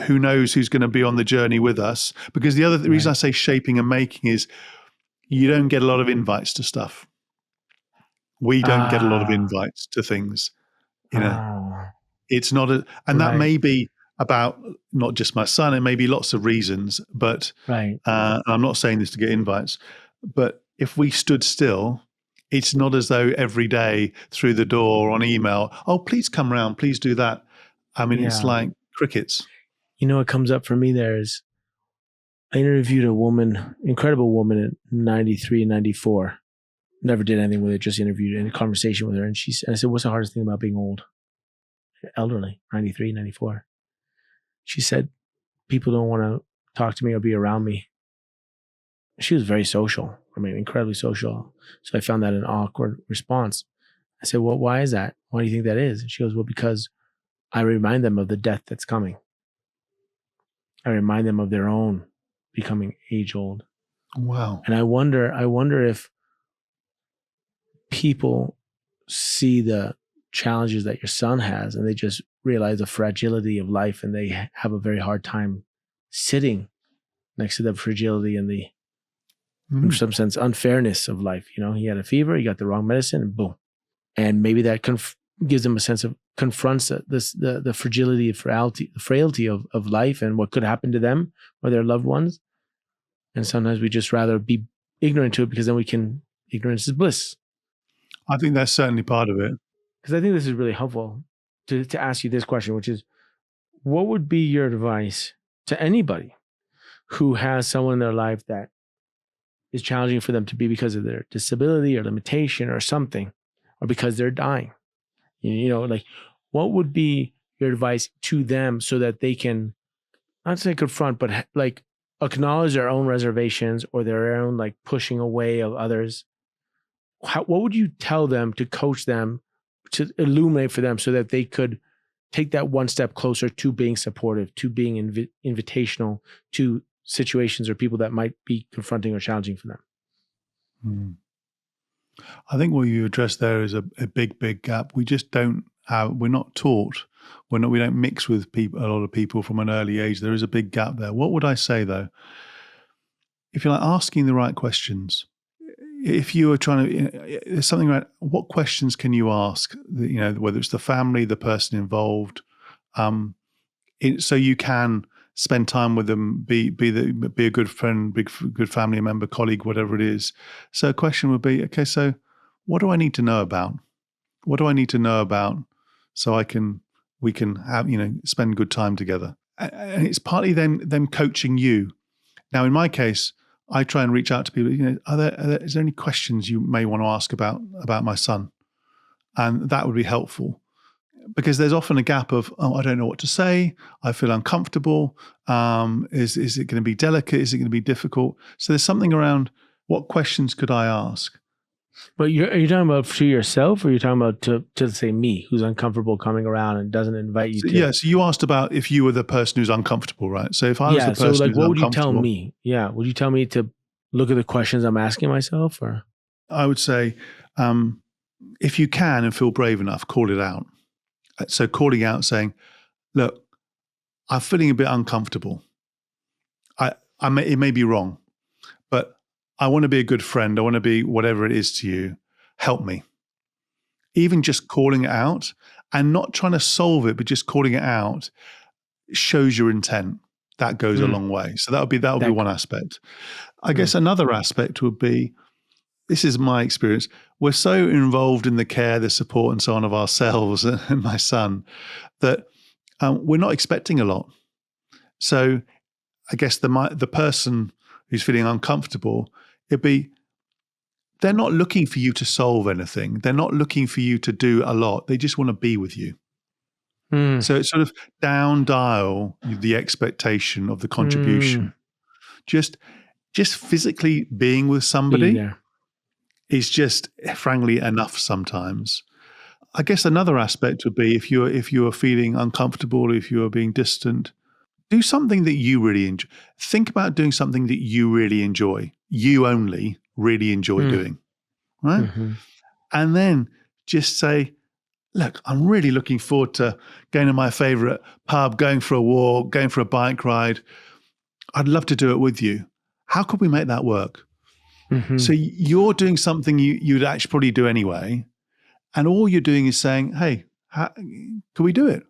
who knows who's going to be on the journey with us. Because the other reason I say shaping and making is you don't get a lot of invites to stuff. We don't get a lot of invites to things. It's not that may be about not just my son, it may be lots of reasons, but I'm not saying this to get invites, but if we stood still, it's not as though every day through the door on email, oh, please come round, please do that. I mean, it's like crickets. What comes up for me there is, I interviewed a woman, incredible woman at 93, 94. Never did anything with her, just interviewed in a conversation with her. And I said, what's the hardest thing about being old? Elderly, 93, 94. She said, people don't want to talk to me or be around me. She was very social. I mean, incredibly social. So I found that an awkward response. I said, well, why is that? Why do you think that is? And she goes, well, because I remind them of the death that's coming. I remind them of their own becoming age old. Wow. And I wonder if people see the challenges that your son has, and they just realize the fragility of life, and they have a very hard time sitting next to the fragility and the, in some sense, unfairness of life. He had a fever, he got the wrong medicine, and boom. And maybe that gives them a sense of confronts the fragility, frailty of life and what could happen to them or their loved ones. And sometimes we just rather be ignorant to it because then ignorance is bliss. I think that's certainly part of it. Because I think this is really helpful to ask you this question, which is, what would be your advice to anybody who has someone in their life that is challenging for them to be because of their disability or limitation or something, or because they're dying? Like, what would be your advice to them so that they can, not say confront, but like acknowledge their own reservations or their own like pushing away of others? What would you tell them to coach them, to illuminate for them so that they could take that one step closer to being supportive, to being invitational to situations or people that might be confronting or challenging for them? I think what you addressed there is a big gap. We just we're not taught. We don't mix with a lot of people from an early age. There is a big gap there. What would I say though? If you're like asking the right questions, if you are trying to, there's something about what questions can you ask, whether it's the family, the person involved, so you can spend time with them, be a good friend, good family member, colleague, whatever it is. So a question would be, okay, so what do I need to know about? What do I need to know about so we can have, spend good time together? And it's partly them coaching you. Now, in my case, I try and reach out to people, is there any questions you may want to ask about my son? And that would be helpful. Because there's often a gap of, I don't know what to say. I feel uncomfortable. Is it going to be delicate? Is it going to be difficult? So there's something around what questions could I ask? But are you talking about to yourself, or are you talking about to say me, who's uncomfortable coming around and doesn't invite you to? Yeah, so you asked about if you were the person who's uncomfortable, right? So if I was the person who's uncomfortable. What would you tell me? Yeah, would you tell me to look at the questions I'm asking myself? Or I would say, if you can and feel brave enough, call it out. So calling out, saying, look, I'm feeling a bit uncomfortable. It may be wrong, but I want to be a good friend. I want to be whatever it is to you. Help me. Even just calling it out and not trying to solve it, but just calling it out shows your intent. That goes a long way. So that would be one aspect. I guess another aspect would be, this is my experience, we're so involved in the care, the support and so on of ourselves and my son that we're not expecting a lot. So I guess the person who's feeling uncomfortable, they're not looking for you to solve anything. They're not looking for you to do a lot. They just want to be with you. So it's sort of down dial the expectation of the contribution. Just physically being with somebody is just frankly enough sometimes. I guess another aspect would be if you are feeling uncomfortable, if you are being distant, do something that you really enjoy. Think about doing something that you really enjoy. You only really enjoy doing, right? Mm-hmm. And then just say, look, I'm really looking forward to going to my favorite pub, going for a walk, going for a bike ride. I'd love to do it with you. How could we make that work? Mm-hmm. So you're doing something you'd actually probably do anyway. And all you're doing is saying, hey, can we do it?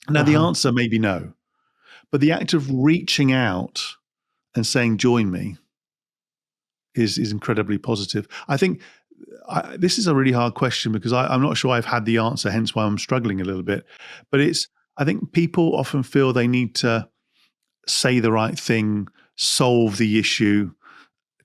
Now, the answer may be no. But the act of reaching out and saying, join me, is incredibly positive. I think this is a really hard question because I'm not sure I've had the answer, hence why I'm struggling a little bit. But I think people often feel they need to say the right thing, solve the issue,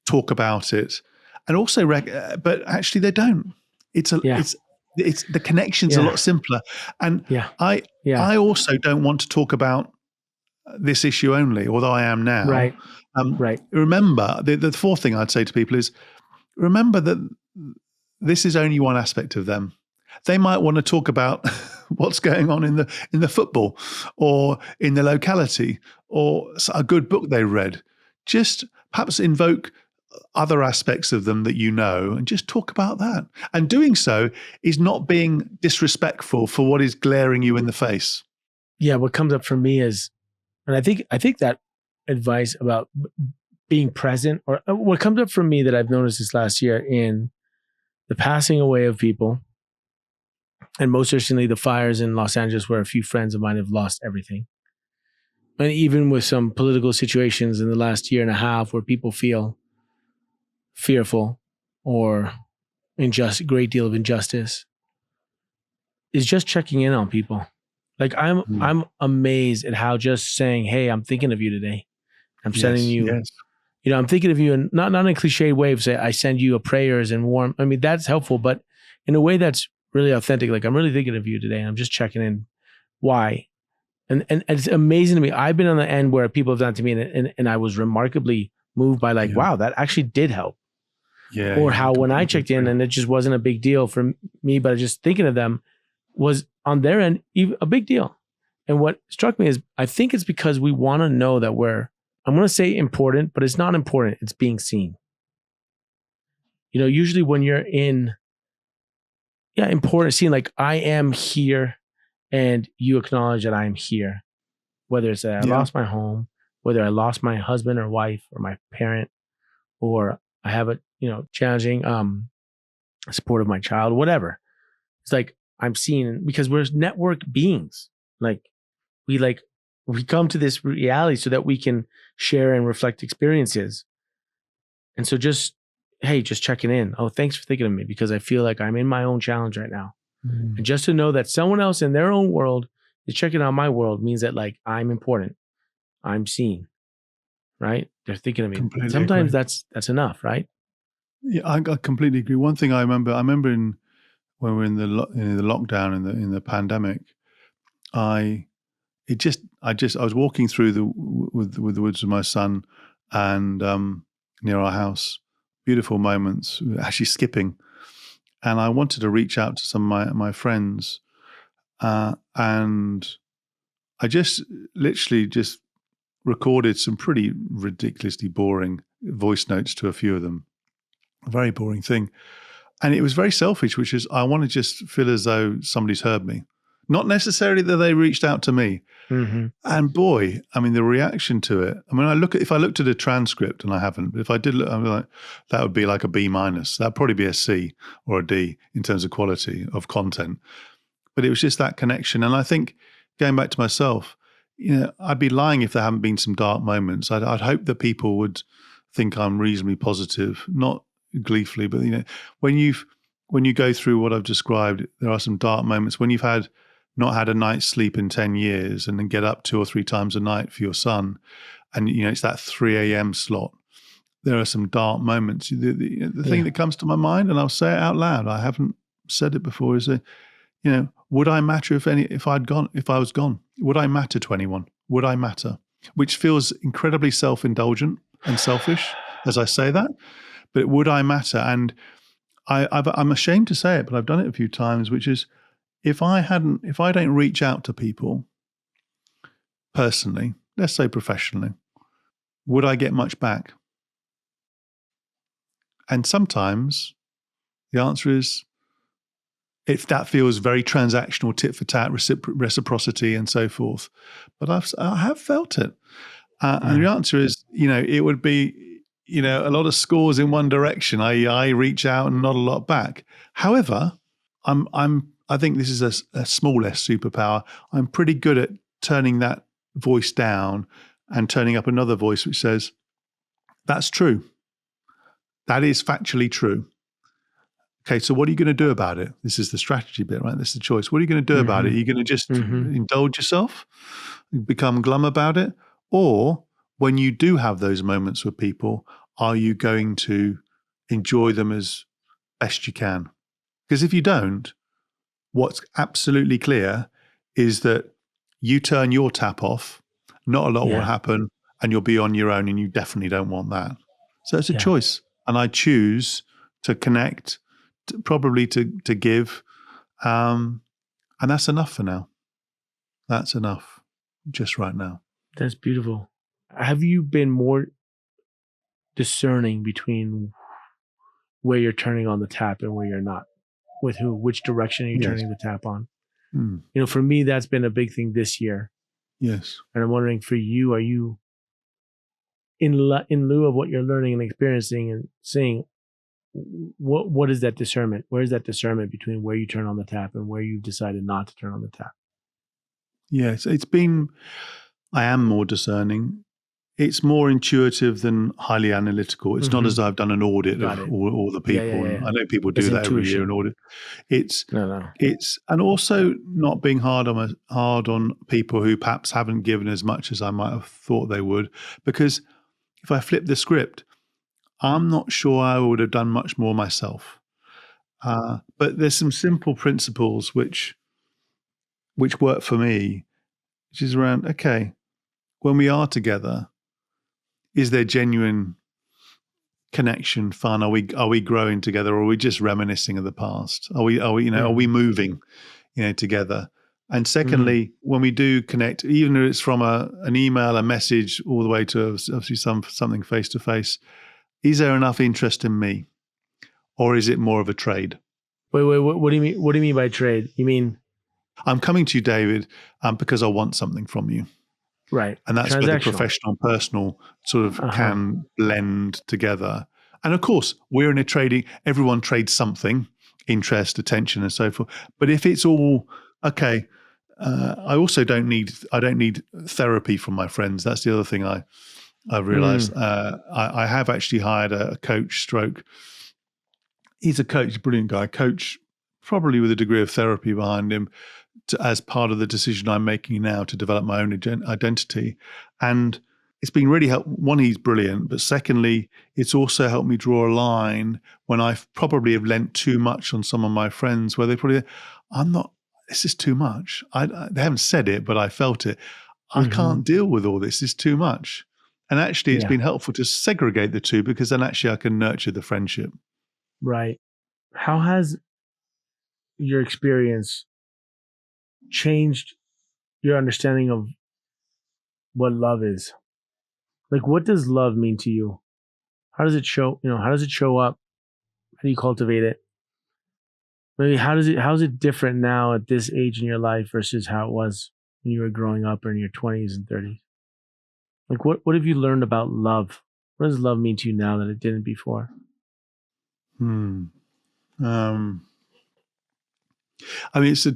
talk about it, and also, but actually they don't. It's the connection's a lot simpler. And I also don't want to talk about this issue only, although I am now. Right. Remember, the fourth thing I'd say to people is, remember that this is only one aspect of them. They might want to talk about what's going on in the football or in the locality or a good book they read. Just perhaps invoke other aspects of them that you know and just talk about that. And doing so is not being disrespectful for what is glaring you in the face. Yeah, what comes up for me is, and I think that advice about being present, or what comes up for me that I've noticed this last year in the passing away of people, And most recently, the fires in Los Angeles, where a few friends of mine have lost everything. And even with some political situations in the last year and a half where people feel fearful or great deal of injustice, is just checking in on people. Like I'm amazed at how just saying, "Hey, I'm thinking of you today. I'm sending Yes, you, yes, I'm thinking of you," and not in a cliche way of say, "I send you a prayers and warm." I mean, that's helpful, but in a way that's really authentic. Like, I'm really thinking of you today. And I'm just checking in. Why? And it's amazing to me. I've been on the end where people have done it to me, and I was remarkably moved by like, yeah, wow, that actually did help. yeah, Or yeah. how when I Completely checked in agree. and it just wasn't a big deal for me, but just thinking of them was on their end a big deal. And what struck me is I think it's because we want to know that I'm going to say important, but it's not important. It's being seen. Usually when you're in, important scene, like I am here and you acknowledge that I'm here, whether it's that I Yeah, lost my home, whether I lost my husband or wife or my parent, or I have a, challenging support of my child, whatever. It's like I'm seeing because we're network beings. Like we like we come to this reality so that we can share and reflect experiences. And so just checking in. Oh, thanks for thinking of me because I feel like I'm in my own challenge right now. And just to know that someone else in their own world is checking out my world means that like I'm important. I'm seen, right? They're thinking of me. completely Sometimes agree. that's enough, right? Yeah, I completely agree. One thing I remember when we were in the lockdown in the pandemic, I I was walking through with the woods with my son, and near our house, beautiful moments, actually skipping, and I wanted to reach out to some of my friends, and I just literally just recorded some pretty ridiculously boring voice notes to a few of them. A very boring thing. And it was very selfish, which is I want to just feel as though somebody's heard me. Not necessarily that they reached out to me. Mm-hmm. And boy, I mean, the reaction to it. I mean, if I looked at a transcript, and I haven't, but if I did look, I'd be like, that would be like a B minus. That'd probably be a C or a D in terms of quality of content. But it was just that connection. And I think going back to myself, I'd be lying if there haven't been some dark moments. I'd hope that people would think I'm reasonably positive, not gleefully, but when you go through what I've described, there are some dark moments when you've not had a night's sleep in 10 years and then get up 2 or 3 times a night for your son. And, it's that 3 a.m. slot. There are some dark moments. The thing that comes to my mind, and I'll say it out loud, I haven't said it before, is that, would I matter if I was gone? Would I matter to anyone? Would I matter? Which feels incredibly self-indulgent and selfish as I say that, but would I matter? And I'm ashamed to say it, but I've done it a few times, which is if I don't reach out to people personally, let's say professionally, would I get much back? And sometimes the answer is, if that feels very transactional, tit for tat, reciprocity, and so forth. But I have felt it, and the answer is, it would be, a lot of scores in one direction. I reach out and not a lot back. However, I think this is a small S superpower. I'm pretty good at turning that voice down and turning up another voice which says, "That's true. That is factually true. Okay, so what are you going to do about it?" This is the strategy bit, right? This is the choice. What are you going to do about it? Are you going to just indulge yourself, become glum about it? Or when you do have those moments with people, are you going to enjoy them as best you can? Because if you don't, what's absolutely clear is that you turn your tap off, not a lot will happen, and you'll be on your own, and you definitely don't want that. So it's a choice. And I choose to connect, probably to give, and that's enough for now. That's enough, just right now. That's beautiful. Have you been more discerning between where you're turning on the tap and where you're not? With who? Which direction are you Yes. turning the tap on? Mm. For me, that's been a big thing this year. Yes. And I'm wondering for you, are you in lieu of what you're learning and experiencing and seeing, what is that discernment? Where is that discernment between where you turn on the tap and where you've decided not to turn on the tap? Yes, I am more discerning. It's more intuitive than highly analytical. It's not as though I've done an audit Got of it. all the Yeah, people. yeah, And yeah. I know people It's do that every year, intuition. an audit. It's No. and also not being hard on people who perhaps haven't given as much as I might have thought they would. Because if I flip the script, I'm not sure I would have done much more myself. But there's some simple principles which work for me, which is around, okay, when we are together, is there genuine connection, fun? Are we growing together, or are we just reminiscing of the past? Are we moving, together? And secondly, when we do connect, even if it's from an email, a message, all the way to obviously something face to face, is there enough interest in me, or is it more of a trade? Wait. What do you mean? What do you mean by trade? You mean I'm coming to you, David, because I want something from you. right? And that's where the Transactional. professional and personal sort of can blend together. And of course, we're in a trading, everyone trades something, interest, attention, and so forth. But if it's all, okay, I also don't need therapy from my friends. That's the other thing I've realized. I have actually hired a coach stroke. He's a coach, a brilliant guy, coach probably with a degree of therapy behind him, as part of the decision I'm making now to develop my own identity. And it's been really helpful. One, he's brilliant, but secondly, it's also helped me draw a line when I probably have lent too much on some of my friends, where they probably, this is too much. They haven't said it, but I felt it. I can't deal with all this. It's too much. And actually, it's been helpful to segregate the two, because then actually I can nurture the friendship. Right. How has your experience changed your understanding of what love is? Like, what does love mean to you? How does it show? How does it show up? How do you cultivate it? Maybe how is it different now at this age in your life versus how it was when you were growing up or in your 20s and 30s? Like, what have you learned about love? What does love mean to you now that it didn't before? I mean, it's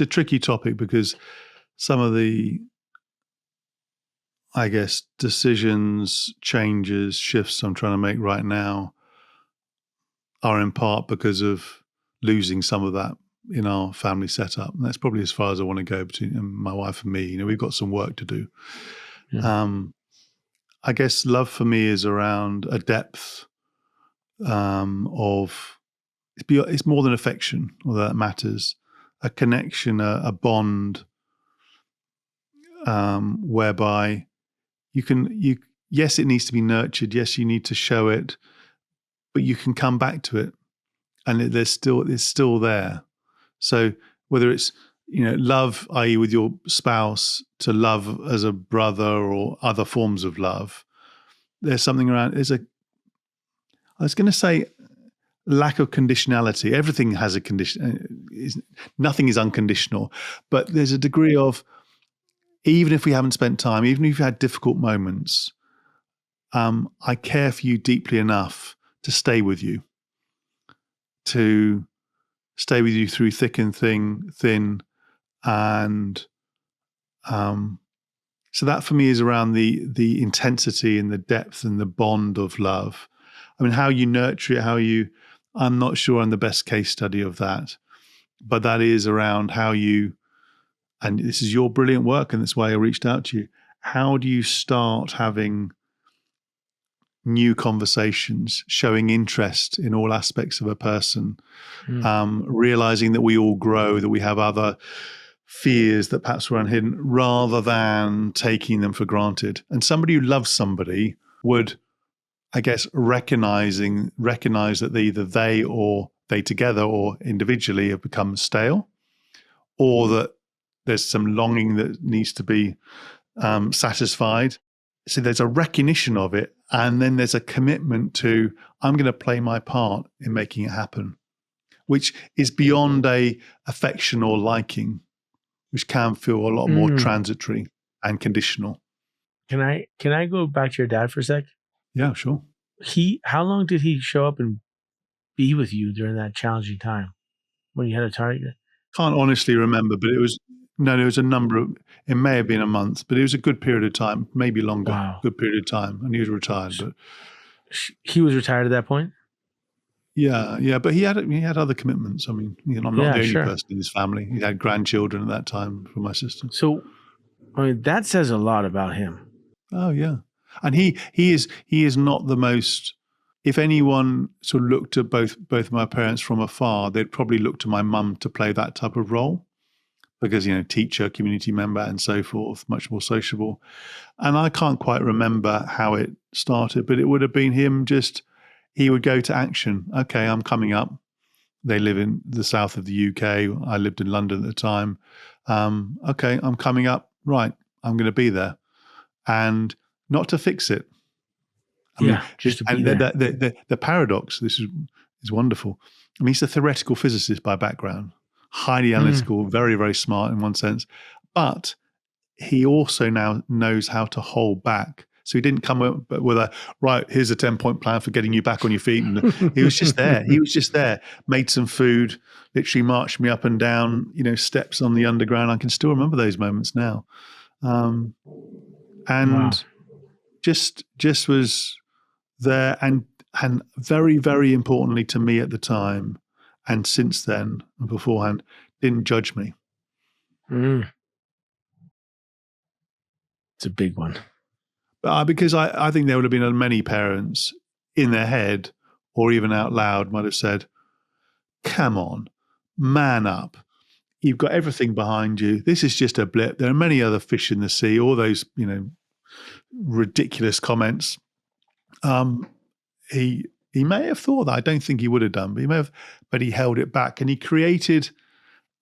a tricky topic, because some of the, I guess, decisions, changes, shifts I'm trying to make right now are in part because of losing some of that in our family setup. And that's probably as far as I want to go between my wife and me. We've got some work to do. Yeah. I guess love for me is around a depth of, it's more than affection, although that matters, a connection, a bond, whereby yes, it needs to be nurtured. Yes, you need to show it, but you can come back to it, and it's still there. So whether it's, love, i.e. with your spouse, to love as a brother, or other forms of love, there's something around, I was going to say, lack of conditionality. Everything has a condition. Nothing is unconditional, but there's a degree of, even if we haven't spent time, even if you've had difficult moments, I care for you deeply enough to stay with you through thick and thin. And so that for me is around the intensity and the depth and the bond of love. I mean, how you nurture it, I'm not sure I'm the best case study of that, but that is around how you, and this is your brilliant work, and that's why I reached out to you. How do you start having new conversations, showing interest in all aspects of a person, realizing that we all grow, that we have other fears that perhaps were unhidden, rather than taking them for granted. And somebody who loves somebody would, I guess, recognize that either they or they together or individually have become stale, or that there's some longing that needs to be satisfied. So there's a recognition of it, and then there's a commitment to, I'm going to play my part in making it happen, which is beyond a affection or liking, which can feel a lot more transitory and conditional. Can I go back to your dad for a sec? Yeah, sure. How long did he show up and be with you during that challenging time when you had a target? Can't honestly remember, but there was a number of, it may have been a month, but it was a good period of time, maybe longer, Wow. good period of time. And he was retired, but He was retired at that point? yeah, but he had other commitments. I mean, I'm not Yeah, the only sure. person in his family. He had grandchildren at that time for my sister. So, I mean, that says a lot about him. Oh yeah. And he is not the most, if anyone sort of looked at both my parents from afar, they'd probably look to my mum to play that type of role because, teacher, community member and so forth, much more sociable. And I can't quite remember how it started, but it would have been him he would go to action. Okay, I'm coming up. They live in the south of the UK. I lived in London at the time. Okay, I'm coming up. Right, I'm going to be there. And not to fix it. I mean, just to be and there. the paradox, this is wonderful. I mean, he's a theoretical physicist by background, highly analytical, very, very smart in one sense, but he also now knows how to hold back. So he didn't come up with right, here's a 10-point plan for getting you back on your feet. And he was just there. He was just there, made some food, literally marched me up and down, steps on the underground. I can still remember those moments now. And Wow. just was there and very, very importantly to me at the time and since then and beforehand, didn't judge me. It's a big one. Because I think there would have been many parents in their head or even out loud might have said, come on, man up. You've got everything behind you. This is just a blip. There are many other fish in the sea, all those, ridiculous comments. He may have thought that. I don't think he would have done, but he held it back and he created,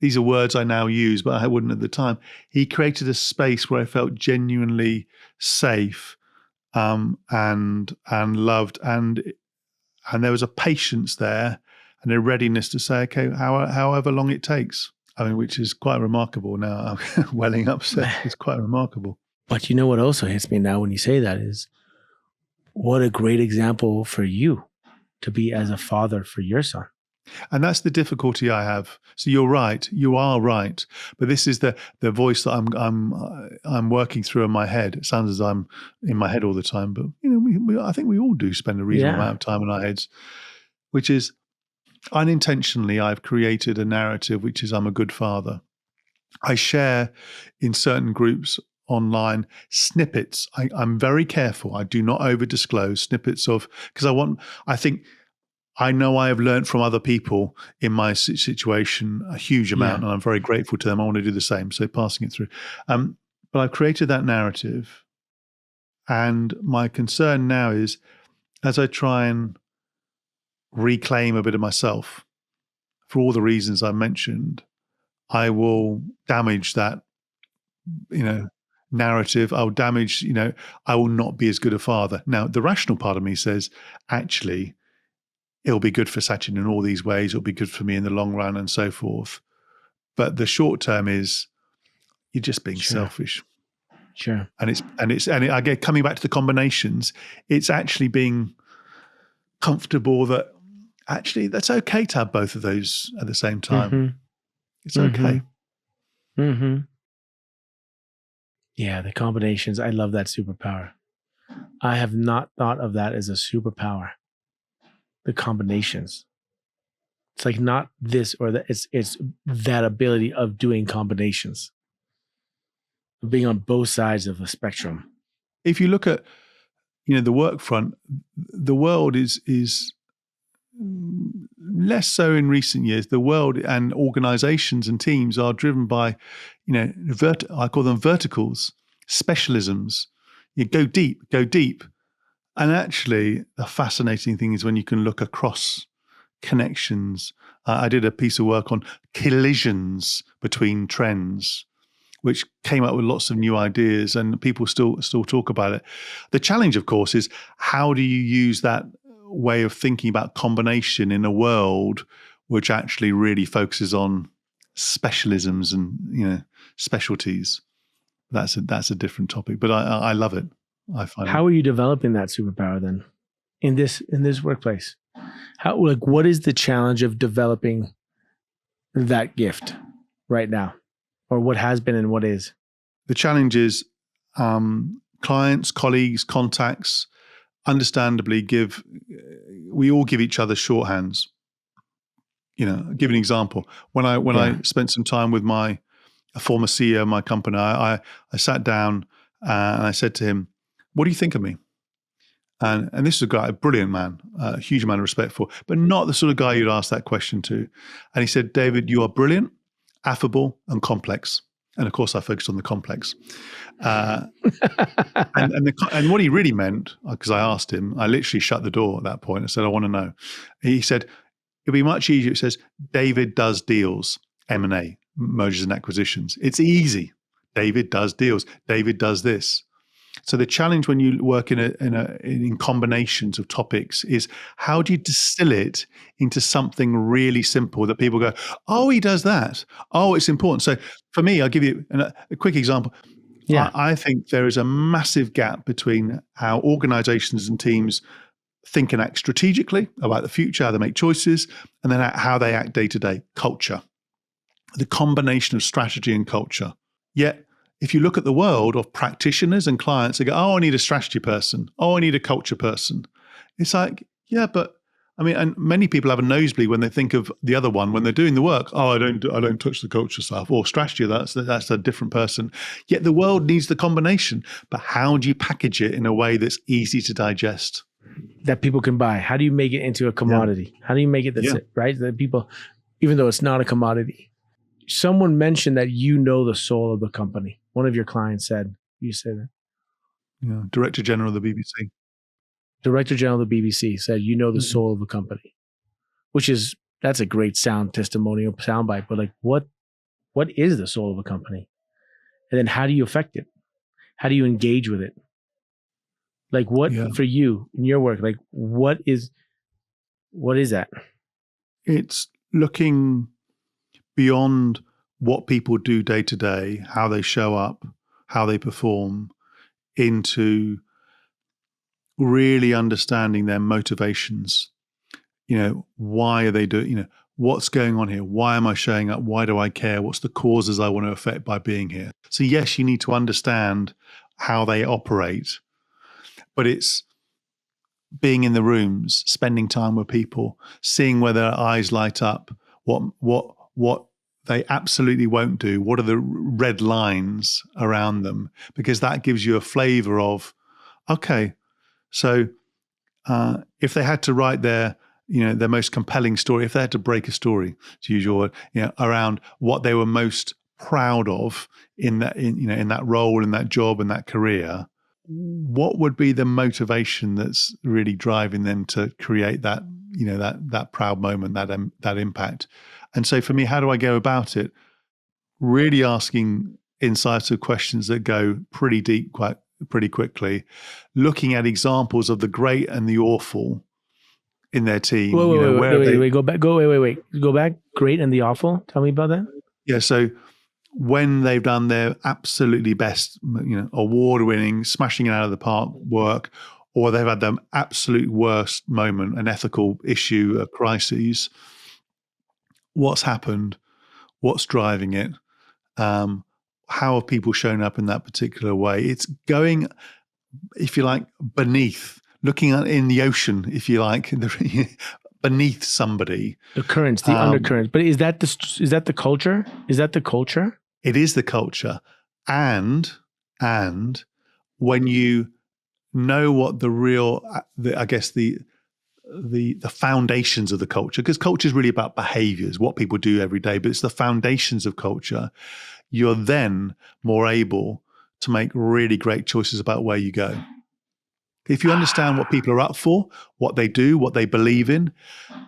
these are words I now use, but I wouldn't at the time. He created a space where I felt genuinely safe and loved, and there was a patience there and a readiness to say, okay, however long it takes. I mean, which is quite remarkable now. I'm welling up. It's quite remarkable. But you know what also hits me now when you say that is, what a great example for you to be as a father for your son. And that's the difficulty I have. So you're right. You are right. But this is the voice that I'm working through in my head. It sounds as I'm in my head all the time, but I think we all do spend a reasonable amount of time in our heads, which is unintentionally I've created a narrative which is I'm a good father. I share in certain groups online snippets. I'm very careful. I do not over disclose snippets of, because I know I have learned from other people in my situation a huge amount, and I'm very grateful to them. I want to do the same, so passing it through. But I've created that narrative, and my concern now is, as I try and reclaim a bit of myself, for all the reasons I mentioned, I will damage that, narrative. I'll damage, I will not be as good a father. Now, the rational part of me says, actually, it'll be good for Sachin in all these ways. It'll be good for me in the long run and so forth. But the short term is you're just being selfish. Sure. And I get coming back to the combinations. It's actually being comfortable that actually that's okay to have both of those at the same time. Mm-hmm. It's okay. Mm-hmm. Yeah, the combinations. I love that superpower. I have not thought of that as a superpower. The combinations. It's like not this or that. It's that ability of doing combinations, of being on both sides of a spectrum. If you look at, the work front, the world is less so in recent years. The world and organizations and teams are driven by, I call them verticals, specialisms. You go deep. And actually, the fascinating thing is when you can look across connections. I did a piece of work on collisions between trends, which came up with lots of new ideas, and people still talk about it. The challenge, of course, is how do you use that way of thinking about combination in a world which actually really focuses on specialisms and specialties. That's a different topic, but I love it. I find. How are you developing that superpower then? in this workplace? What is the challenge of developing that gift right now, or what has been and what is? The challenge is clients, colleagues, contacts, understandably we all give each other shorthands. I'll give an example. When I spent some time with a former CEO of my company, I sat down and I said to him, "What do you think of me?" And this is a guy, a brilliant man, a huge amount of respect for, but not the sort of guy you'd ask that question to. And he said, "David, you are brilliant, affable, and complex." And of course, I focused on the complex. And what he really meant, because I asked him, I literally shut the door at that point. I said, "I want to know." He said, "It'd be much easier." It says, "David does deals, M&A, mergers and acquisitions. It's easy. David does deals. David does this." So the challenge when you work in combinations of topics is, how do you distill it into something really simple that people go, "Oh, he does that. Oh, it's important." So for me, I'll give you a quick example. Yeah. I think there is a massive gap between how organizations and teams think and act strategically about the future, how they make choices, and then how they act day to day. Culture, the combination of strategy and culture. Yet, if you look at the world of practitioners and clients, they go, "Oh, I need a strategy person. Oh, I need a culture person." It's like, yeah, but I mean, and many people have a nosebleed when they think of the other one when they're doing the work. "Oh, I don't touch the culture stuff," or strategy. That's a different person. Yet the world needs the combination. But how do you package it in a way that's easy to digest? That people can buy. How do you make it into a commodity? How do you make it right? That people, even though it's not a commodity. Someone mentioned that you know the soul of the company. One of your clients said, you said that. Yeah, Director General of the BBC. Director General of the BBC said, you know the soul of the company, that's a great testimonial soundbite. But like, what is the soul of a company? And then how do you affect it? How do you engage with it? Like for you in your work, like what is that? It's looking beyond what people do day to day, how they show up, how they perform, into really understanding their motivations. Why are they doing, what's going on here? Why am I showing up? Why do I care? What's the causes I want to affect by being here? So yes, you need to understand how they operate, but it's being in the rooms, spending time with people, seeing where their eyes light up, what they absolutely won't do, what are the red lines around them, because that gives you a flavor of, okay, so if they had to write their most compelling story, if they had to break a story, to use your word, around what they were most proud of in that role, in that job, in that career, what would be the motivation that's really driving them to create that, that proud moment, that impact? And so for me, how do I go about it? Really asking incisive questions that go pretty deep, quite pretty quickly, looking at examples of the great and the awful in their team. Wait, go back. Great and the awful. Tell me about that. Yeah. So when they've done their absolutely best, award-winning, smashing it out of the park work, or they've had their absolute worst moment, an ethical issue, a crisis, what's happened? What's driving it? How have people shown up in that particular way? It's going, if you like, beneath, looking in the ocean, if you like, beneath somebody. The currents, the undercurrents. But is that the culture? Is that the culture? It is the culture. And when you know what the real, I guess the foundations of the culture, because culture is really about behaviors, what people do every day, but it's the foundations of culture, you're then more able to make really great choices about where you go. If you understand what people are up for, what they do, what they believe in,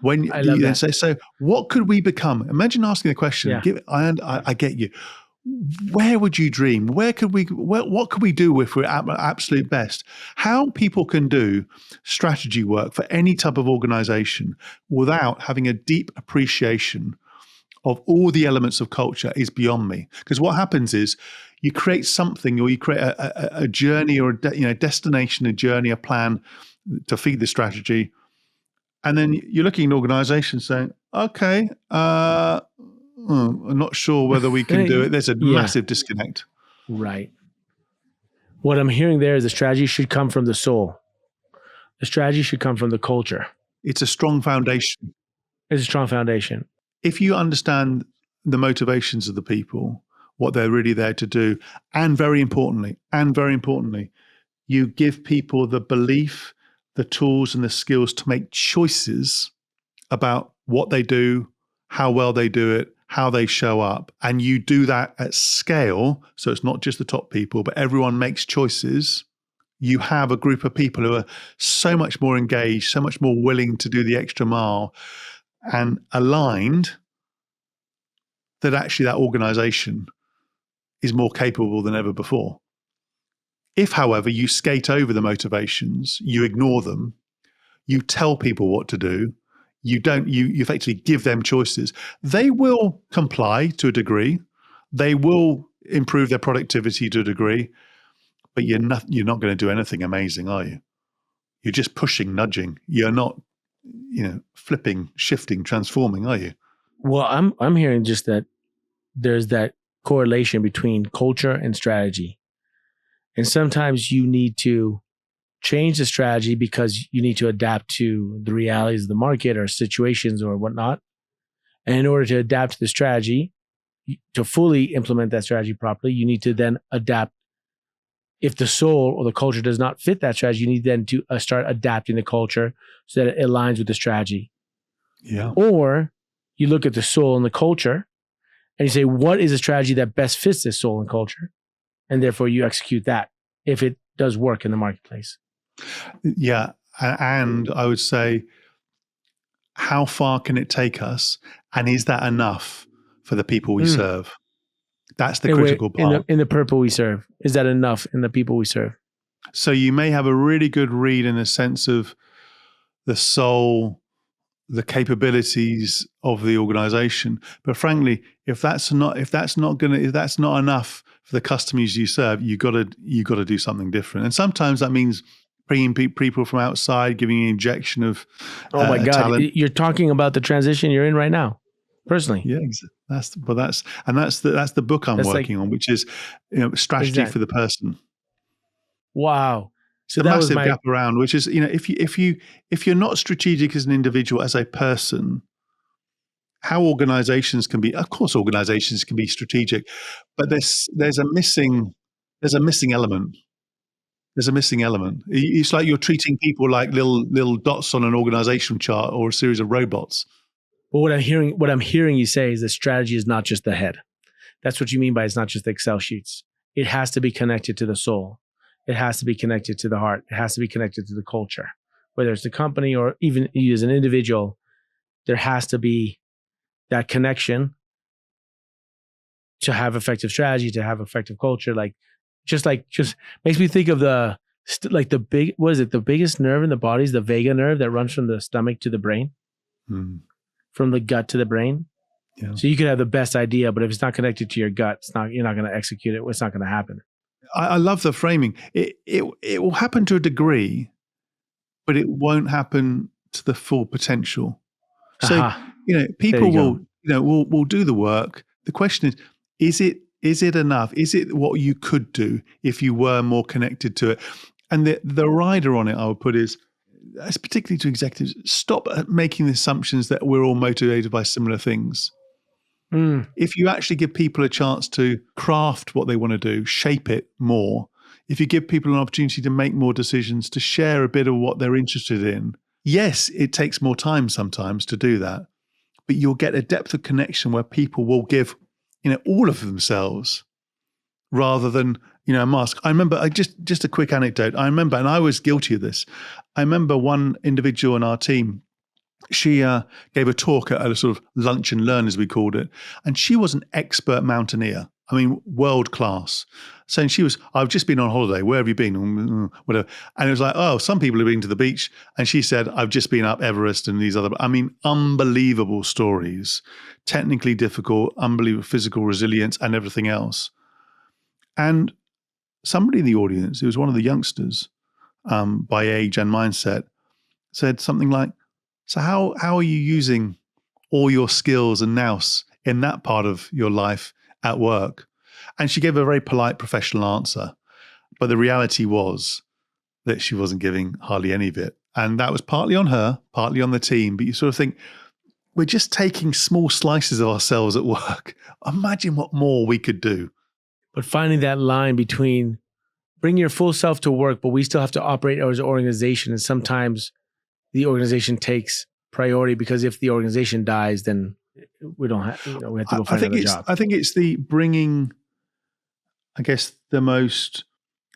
when you then say, so what could we become? Imagine asking the question, I get you. Where would you dream? What could we do if we're at our absolute best? How people can do strategy work for any type of organization without having a deep appreciation of all the elements of culture is beyond me. Because what happens is you create something, or you create a journey, or a destination, a journey, a plan, to feed the strategy. And then you're looking at organizations saying, okay, I'm not sure whether we can do it. There's a massive disconnect. Right. What I'm hearing there is the strategy should come from the soul. The strategy should come from the culture. It's a strong foundation. It's a strong foundation. If you understand the motivations of the people, what they're really there to do, and very importantly, you give people the belief, the tools and the skills to make choices about what they do, how well they do it, how they show up. And you do that at scale. So it's not just the top people, but everyone makes choices. You have a group of people who are so much more engaged, so much more willing to do the extra mile and aligned, that actually that organization is more capable than ever before. If, however, you skate over the motivations, you ignore them, you tell people what to do, you effectively give them choices, they will comply to a degree, they will improve their productivity to a degree, but you're not going to do anything amazing, are you? You're just pushing, nudging. You're not, flipping, shifting, transforming, are you? Well, I'm hearing just that there's that correlation between culture and strategy. And sometimes you need to change the strategy because you need to adapt to the realities of the market or situations or whatnot. And in order to adapt to the strategy, to fully implement that strategy properly, you need to then adapt. If the soul or the culture does not fit that strategy, you need then to start adapting the culture so that it aligns with the strategy. Yeah. Or you look at the soul and the culture and you say, what is a strategy that best fits this soul and culture? And therefore you execute that if it does work in the marketplace. Yeah. And I would say, how far can it take us? And is that enough for the people we serve? That's the critical part. In the purple we serve. Is that enough in the people we serve? So you may have a really good read in the sense of the soul, the capabilities of the organization. But frankly, if that's not enough for the customers you serve, you got to do something different. And sometimes that means bringing people from outside, giving an injection of oh my God, talent. You're talking about the transition you're in right now, personally. Yeah, that's the book I'm working on, which is strategy for the person. Wow. So the massive gap around, which is, if you're not strategic as an individual, as a person, how organizations can be, of course, organizations can be strategic, but there's a missing element. There's a missing element. It's like you're treating people like little dots on an organizational chart or a series of robots. Well, what I'm hearing you say is that strategy is not just the head. That's what you mean by it's not just the Excel sheets. It has to be connected to the soul. It has to be connected to the heart. It has to be connected to the culture. Whether it's the company or even you as an individual, there has to be that connection to have effective strategy, to have effective culture. Just makes me think of the biggest nerve in the body is the vagus nerve that runs from the stomach to the brain, from the gut to the brain. Yeah. So you could have the best idea, but if it's not connected to your gut, you're not going to execute it. It's not going to happen. I love the framing. It will happen to a degree, but it won't happen to the full potential. So people will do the work. The question is it enough? Is it what you could do if you were more connected to it? And the rider on it, I would put, is particularly to executives, stop making the assumptions that we're all motivated by similar things. If you actually give people a chance to craft what they want to do, shape it more, if you give people an opportunity to make more decisions, to share a bit of what they're interested in, yes, it takes more time sometimes to do that, but you'll get a depth of connection where people will give, all of themselves rather than, a mask. I remember, just a quick anecdote. I remember, and I was guilty of this. I remember one individual in our team. She gave a talk at a sort of lunch and learn, as we called it. And she was an expert mountaineer. I mean, world class. So I've just been on holiday. Where have you been? Whatever. And it was like, oh, some people have been to the beach. And she said, I've just been up Everest and these other, unbelievable stories, technically difficult, unbelievable physical resilience and everything else. And somebody in the audience, it was one of the youngsters, by age and mindset, said something like, so how are you using all your skills and nous in that part of your life at work? And she gave a very polite professional answer. But the reality was that she wasn't giving hardly any of it. And that was partly on her, partly on the team. But you sort of think, we're just taking small slices of ourselves at work. Imagine what more we could do. But finding that line between bring your full self to work, but we still have to operate as an organization. And sometimes the organization takes priority, because if the organization dies, then we don't have, we have to go find another job. I think it's the bringing, I guess, the most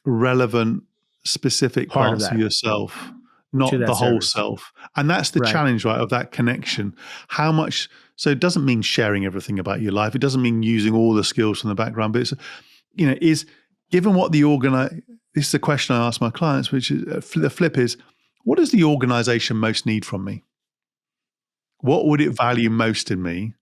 relevant, specific Part of parts of that. yourself, not To that the whole service. self. And that's the Right. challenge, right, of that connection. How much, so it doesn't mean sharing everything about your life. It doesn't mean using all the skills from the background, but it's, is given what this is a question I ask my clients, which is the flip is, what does the organization most need from me? What would it value most in me?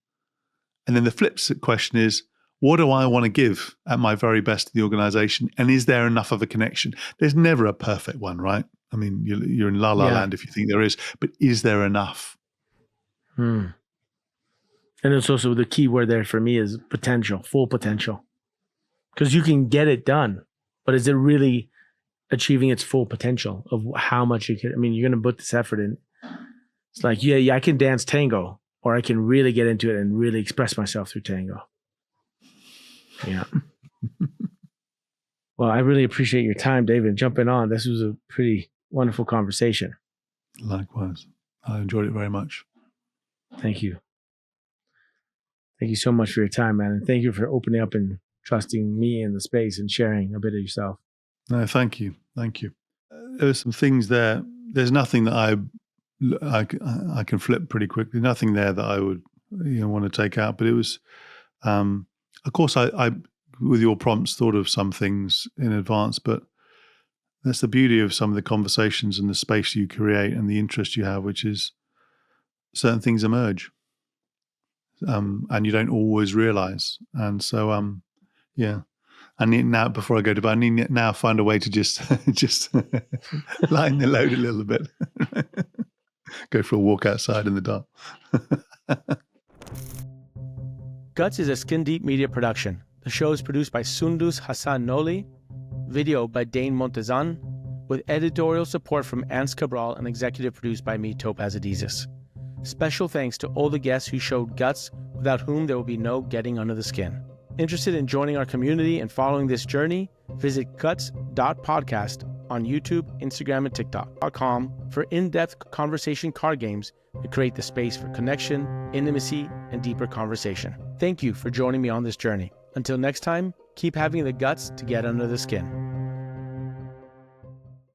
And then the flip question is, what do I want to give at my very best to the organization? And is there enough of a connection? There's never a perfect one, right? I mean, you're in la la land if you think there is, but is there enough? And it's also the key word there for me is potential, full potential. Because you can get it done, but is it really achieving its full potential of how much you can? I mean, you're going to put this effort in. It's like, yeah, I can dance tango, or I can really get into it and really express myself through tango. Yeah. Well, I really appreciate your time, David, jumping on. This was a pretty wonderful conversation. Likewise. I enjoyed it very much. Thank you. Thank you so much for your time, man. And thank you for opening up and trusting me in the space and sharing a bit of yourself. No, thank you. Thank you. There are some things there. There's nothing that I can flip pretty quickly. Nothing there that I would want to take out. But it was, of course, I with your prompts thought of some things in advance. But that's the beauty of some of the conversations and the space you create and the interest you have, which is certain things emerge, and you don't always realize. And so, yeah. I need now, before I go to bed, I need now find a way to just lighten the load a little bit. Go for a walk outside in the dark. Guts is a Skin Deep media production. The show is produced by Sundus Hassan Noli, video by Dane Montezan, with editorial support from Ants Cabral and executive produced by me, Topaz Adizes. Special thanks to all the guests who showed guts, without whom there will be no getting under the skin. Interested in joining our community and following this journey? Visit guts.podcast on YouTube, Instagram, and TikTok.com for in-depth conversation card games to create the space for connection, intimacy, and deeper conversation. Thank you for joining me on this journey. Until next time, keep having the guts to get under the skin.